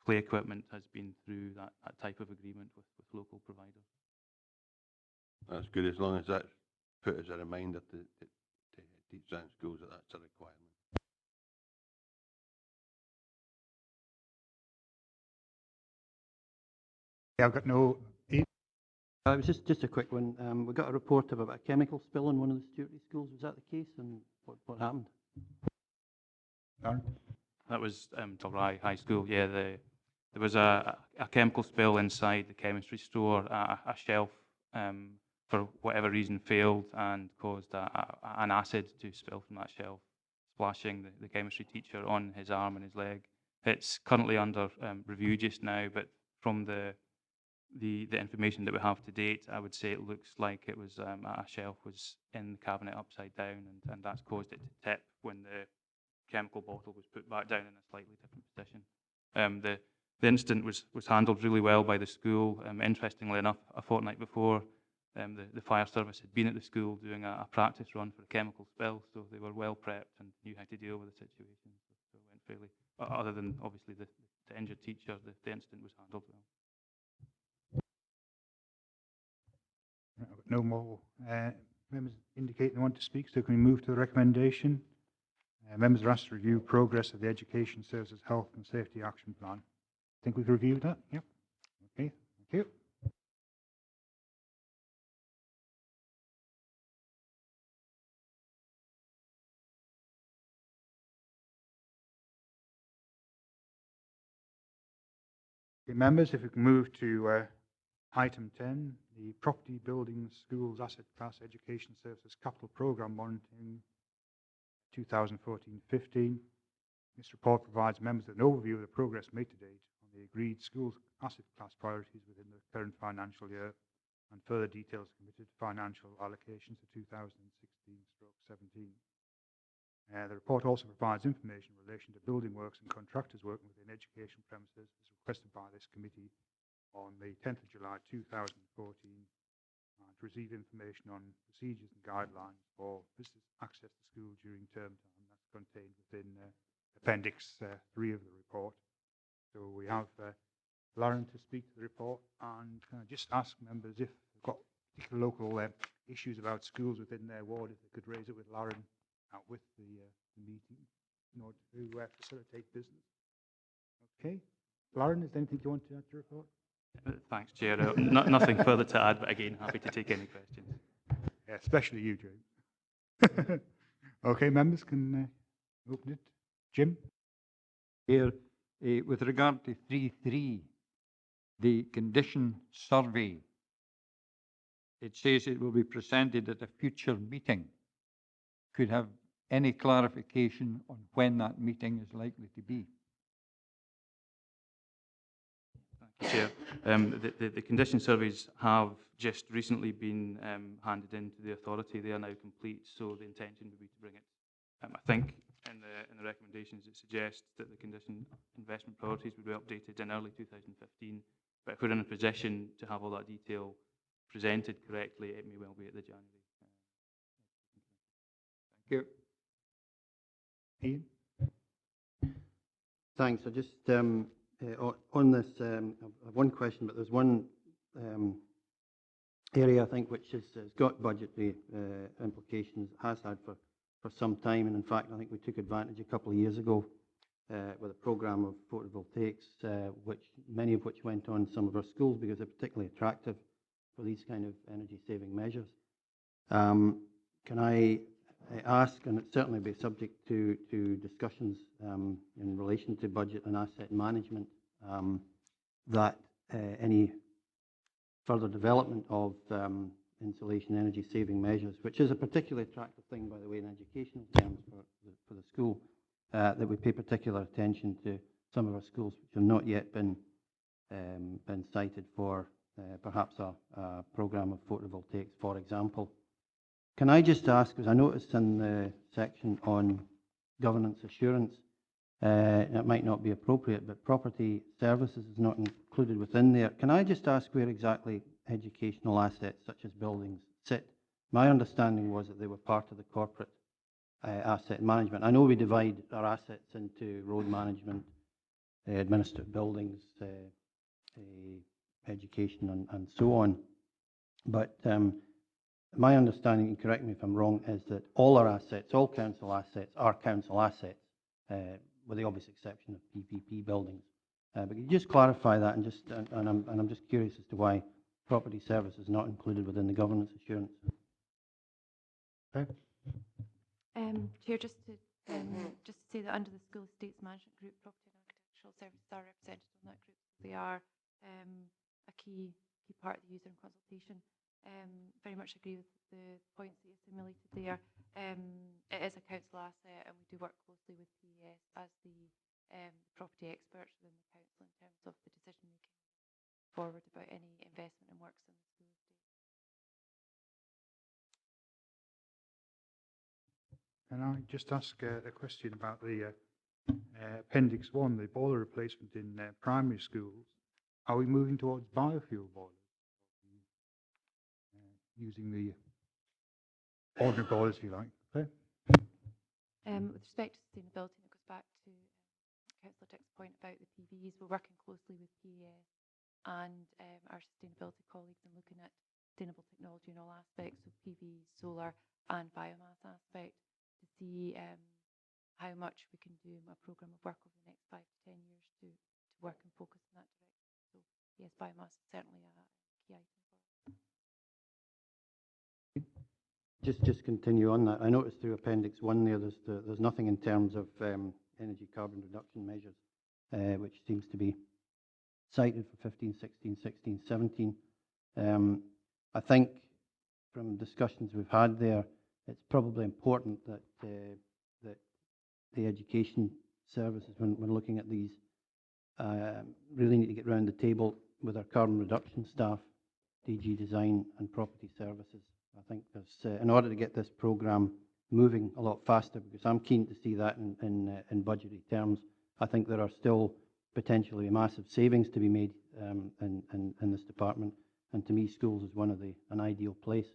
play equipment has been through that type of agreement with local providers. That's good, as long as that's put as a reminder to teachers and schools that that's a requirement. Yeah, I've got no... It was just a quick one. We got a report of a chemical spill in one of the Syracuse schools. Was that the case, and what happened? Aaron? That was Dalry High School. Yeah, there was a chemical spill inside the chemistry store. A shelf, for whatever reason, failed and caused an acid to spill from that shelf, splashing the chemistry teacher on his arm and his leg. It's currently under review just now, but from the information that we have to date, I would say it looks like it was a shelf was in the cabinet upside down, and that's caused it to tip when the chemical bottle was put back down in a slightly different position. The incident was handled really well by the school. Interestingly enough, a fortnight before, the fire service had been at the school doing a practice run for a chemical spill, so they were well prepped and knew how to deal with the situation. So it went fairly, other than obviously the injured teacher, the incident was handled well. I've got no more members indicate they want to speak, so can we move to the recommendation? Members are asked to review progress of the Education Services Health and Safety Action Plan. I think we've reviewed that. Yep. Okay, thank you. Okay, members, if we can move to item 10, the Property, Buildings, Schools, Asset Class, Education Services Capital Programme Monitoring 2014-15. This report provides members with an overview of the progress made to date on the agreed schools asset class priorities within the current financial year, and further details committed financial allocations for 2016/17. The report also provides information in relation to building works and contractors working within education premises as requested by this committee on the 10th of July 2014, to receive information on procedures and guidelines for visitors access to school during term time. That's contained within Appendix 3 of the report. So we have Lauren to speak to the report, and can I just ask members if they've got particular local issues about schools within their ward, if they could raise it with Lauren out with the meeting in order to facilitate business. Okay. Lauren, is there anything you want to add to the report? Thanks, Chair. Nothing further to add, but again, happy to take any questions. Yeah, especially you, James. Okay, members can open it. Jim? Here, with regard to 3.3, the condition survey, it says it will be presented at a future meeting. Could have any clarification on when that meeting is likely to be? Thank you, Chair. The condition surveys have just recently been handed in to the authority. They are now complete, so the intention would be to bring it. I think in the recommendations it suggests that the condition investment priorities would be updated in early 2015. But if we're in a position to have all that detail presented correctly, it may well be at the January. Thank you. Ian? Thanks. I just, on this, I have one question, but there's one area I think which has got budgetary implications, has had for some time, and in fact I think we took advantage a couple of years ago with a programme of photovoltaics, many of which went on some of our schools because they're particularly attractive. for these kind of energy saving measures. Can I ask, and it certainly be subject to discussions in relation to budget and asset management, that any further development of insulation energy saving measures, which is a particularly attractive thing, by the way, in educational terms for the school, that we pay particular attention to some of our schools which have not yet been cited for perhaps a programme of photovoltaics, for example. Can I just ask, because I noticed in the section on governance assurance, it might not be appropriate, but property services is not included within there. Can I just ask where exactly educational assets such as buildings sit? My understanding was that they were part of the corporate asset management. I know we divide our assets into road management, administrative buildings, education, and so on. But my understanding, and correct me if I'm wrong, is that all our assets, all council assets, are council assets, with the obvious exception of PPP buildings. But can you just clarify that, and I'm just curious as to why property service is not included within the governance assurance? Okay. Chair, just to say that under the School Estates Management Group, property and architectural services are represented on that group. They are a key part of the user and consultation. Very much agree with the points that you simulated there. It is a council asset, and we do work closely with PES as the property experts within the council in terms of the decision making forward about any investment in works in the school estate. Can I just ask a question about the Appendix 1, the boiler replacement in primary schools? Are we moving towards biofuel boilers? Using the ordinary boilers, if you like. Okay. With respect to sustainability, and it goes back to Councillor Dick's point about the PVs, we're working closely with PES and our sustainability colleagues in looking at sustainable technology in all aspects of PV, solar and biomass aspect to see how much we can do a programme of work over the next 5 to 10 years to work and focus in that direction. So yes, biomass is certainly a key item for us. Just continue on that. I noticed through Appendix 1 there, there's nothing in terms of energy carbon reduction measures, which seems to be cited for 15, 16, 16, 17. I think from discussions we've had there, it's probably important that that the education services, when looking at these, really need to get round the table with our carbon reduction staff, DG Design and Property Services. I think there's, in order to get this programme moving a lot faster, because I'm keen to see that in budgetary terms, I think there are still potentially massive savings to be made in this department. And to me, schools is an ideal place,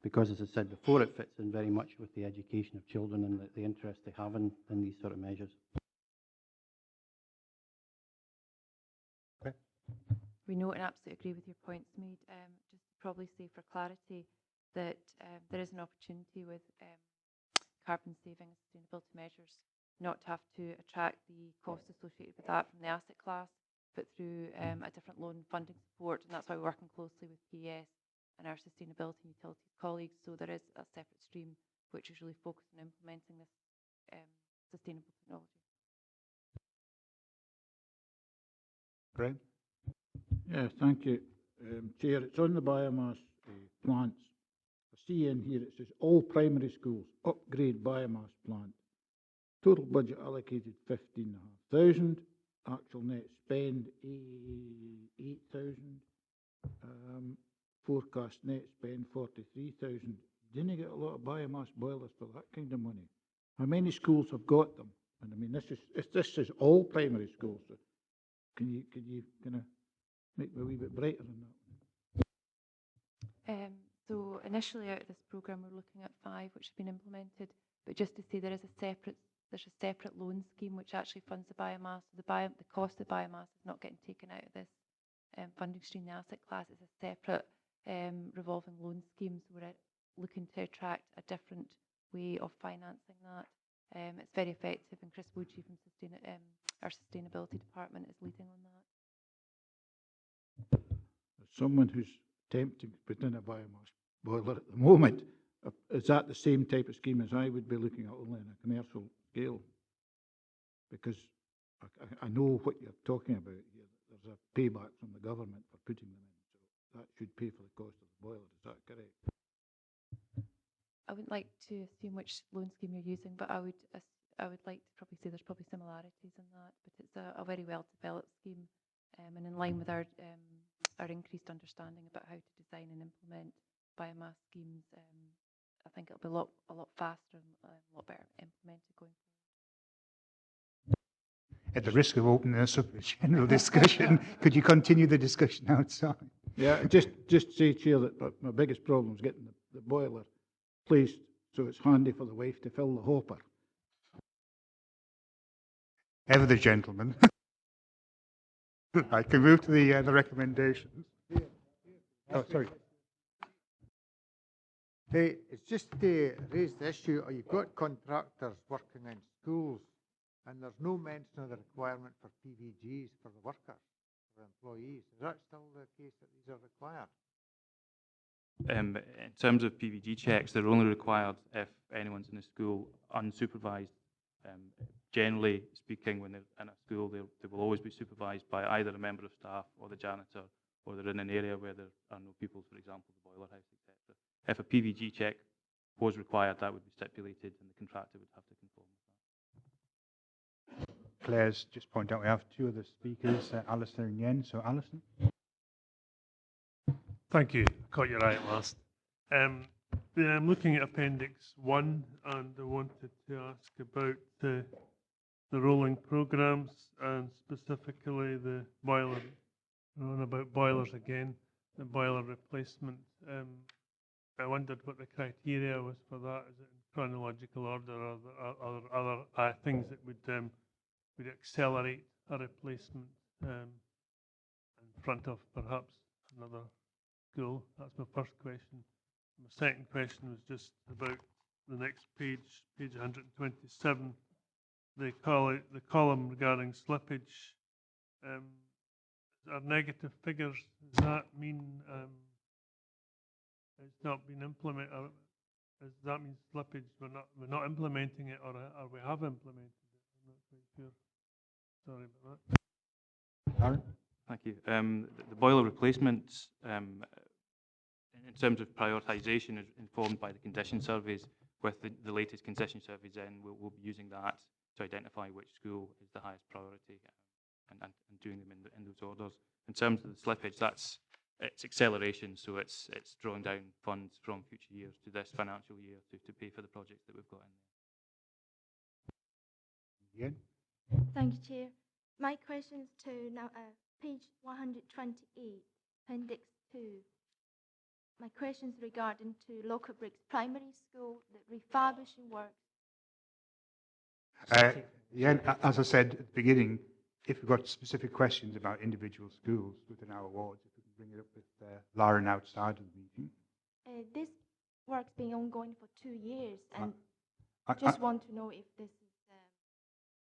because, as I said before, it fits in very much with the education of children and the interest they have in these sort of measures. Okay. We note and absolutely agree with your points made. Just to probably say for clarity that there is an opportunity with carbon saving and sustainability measures not to have to attract the costs associated with that from the asset class, but through a different loan funding support, and that's why we're working closely with PES and our sustainability and utilities colleagues. So there is a separate stream which is really focused on implementing this sustainable technology. Graham? Yeah, thank you, Chair. It's on the biomass plants. I see in here it says all primary schools upgrade biomass plant. Total budget allocated 15,500. Actual net spend 8,000. Forecast net spend 43,000. Didn't get a lot of biomass boilers for that kind of money. How many schools have got them? And I mean, this is all primary schools. So could you kind of make me a wee bit brighter on that? So initially out of this programme we're looking at 5 which have been implemented, but just to say there's a separate loan scheme which actually funds the biomass. So the cost of the biomass is not getting taken out of this funding stream, the asset class. It's a separate revolving loan scheme, so we're looking to attract a different way of financing that. It's very effective, and Chris Woodgie from our sustainability department is leading on that. As someone who's attempting to put in a biomass boiler at the moment. Is that the same type of scheme as I would be looking at, only on a commercial scale? Because I know what you're talking about here. There's a payback from the government for putting them in, so that should pay for the cost of the boiler. Is that correct? I wouldn't like to assume which loan scheme you're using, but I would like to probably say there's probably similarities in that, but it's a very well developed scheme, and in line with our increased understanding about how to design and implement biomass schemes. I think it'll be a lot faster and a lot better implemented going forward. At the risk of opening us up to a general discussion, could you continue the discussion outside? Yeah, just say, Chair, that my biggest problem is getting the boiler placed so it's handy for the wife to fill the hopper. Ever the gentleman. I can move to the recommendations. Oh, sorry. Hey, it's just to raise the issue, you've got contractors working in schools, and there's no mention of the requirement for PVGs for the workers, for employees. Is that still the case that these are required? In terms of PVG checks, they're only required if anyone's in a school unsupervised. Generally speaking, when they're in a school, they will always be supervised by either a member of staff or the janitor, or they're in an area where there are no people, for example, the boiler house, etc. If a PVG check was required, that would be stipulated, and the contractor would have to conform with that. Claire's just pointed out we have two other speakers, Alistair and Yen. So, Alison. Thank you. Caught your eye at last. I'm looking at Appendix 1, and I wanted to ask about the rolling programmes, and specifically the boiler. On about boilers again, the boiler replacement. I wondered what the criteria was for that. Is it in chronological order, or are there other things that would accelerate a replacement in front of perhaps another school? That's my first question. My second question was just about the next page, page 127. The column regarding slippage. Are negative figures? Does that mean it's not been implemented? Does that mean slippage? We're not implementing it, or we have implemented it? I'm not quite sure. Sorry about that. Aaron? Thank you. The boiler replacements, in terms of prioritisation, is informed by the condition surveys. With the latest condition surveys, then we'll be using that to identify which school is the highest priority, and doing them in those orders. In terms of the slippage, it's acceleration, so it's drawing down funds from future years to this financial year to pay for the projects that we've got in there. Yeah. Thank you, Chair. My question is to now page 128, Appendix 2. My question is regarding to Lockerbie Primary School, the refurbishing works. Yeah, as I said at the beginning, if we've got specific questions about individual schools within our wards, if we can bring it up with Lauren outside of the meeting. This work's been ongoing for 2 years, and I just want to know if this is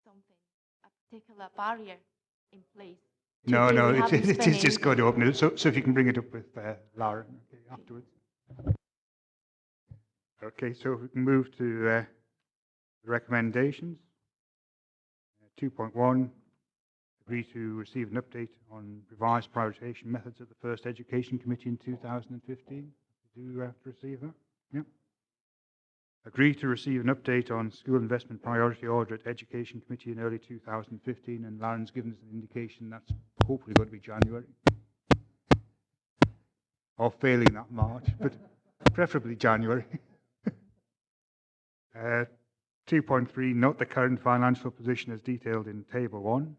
something, a particular barrier in place. No, it is just going to open it. So if you can bring it up with Lauren afterwards. Okay, so if we can move to the recommendations. 2.1, agree to receive an update on revised prioritisation methods at the first Education Committee in 2015. Do you have to receive that? Yep. Agree to receive an update on school investment priority order at Education Committee in early 2015, and Lauren's given us an indication that's hopefully going to be January. Or failing that March, but preferably January. 2.3, note the current financial position as detailed in Table 1.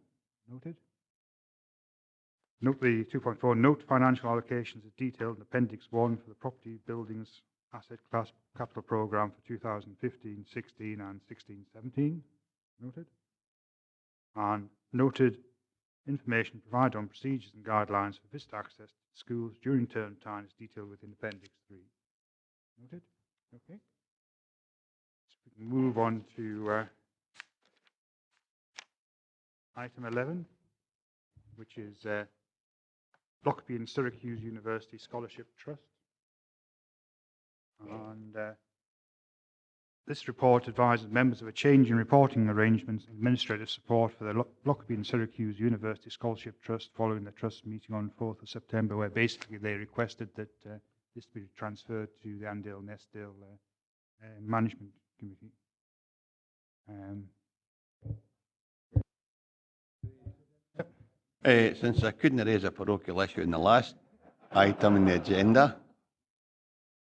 Noted. Note the 2.4, note financial allocations as detailed in Appendix 1 for the property, buildings, asset class capital programme for 2015, 16 and 16, 17. Noted. And noted information provided on procedures and guidelines for visitor access to schools during term time is detailed within Appendix 3. Noted. Okay. We can move on to item 11, which is Lockerbie and Syracuse University Scholarship Trust. And this report advises members of a change in reporting arrangements and administrative support for the Lockerbie and Syracuse University Scholarship Trust following the trust meeting on 4th of September, where basically they requested that this be transferred to the Andale-Nestdale Management Committee. Since I couldn't raise a parochial issue in the last item in the agenda,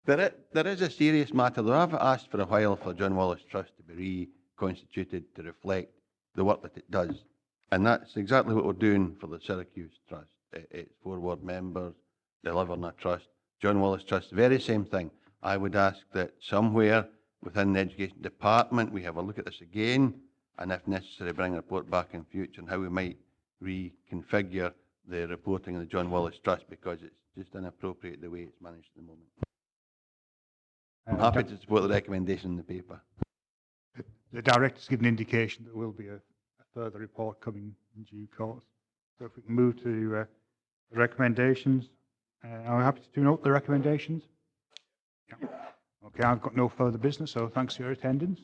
there is a serious matter, though. I've asked for a while for John Wallace Trust to be reconstituted to reflect the work that it does. And that's exactly what we're doing for the Syracuse Trust. It's 4 ward members, delivering a trust. John Wallace Trust, very same thing. I would ask that somewhere within the Education Department we have a look at this again, and if necessary bring a report back in future on how we might reconfigure the reporting of the John Wallace Trust, because it's just inappropriate the way it's managed at the moment. I'm happy to support the recommendation in the paper. The director's given indication that there will be a further report coming in due course. So if we can move to the recommendations. I'm happy to note the recommendations. Yeah. Okay, I've got no further business, so thanks for your attendance.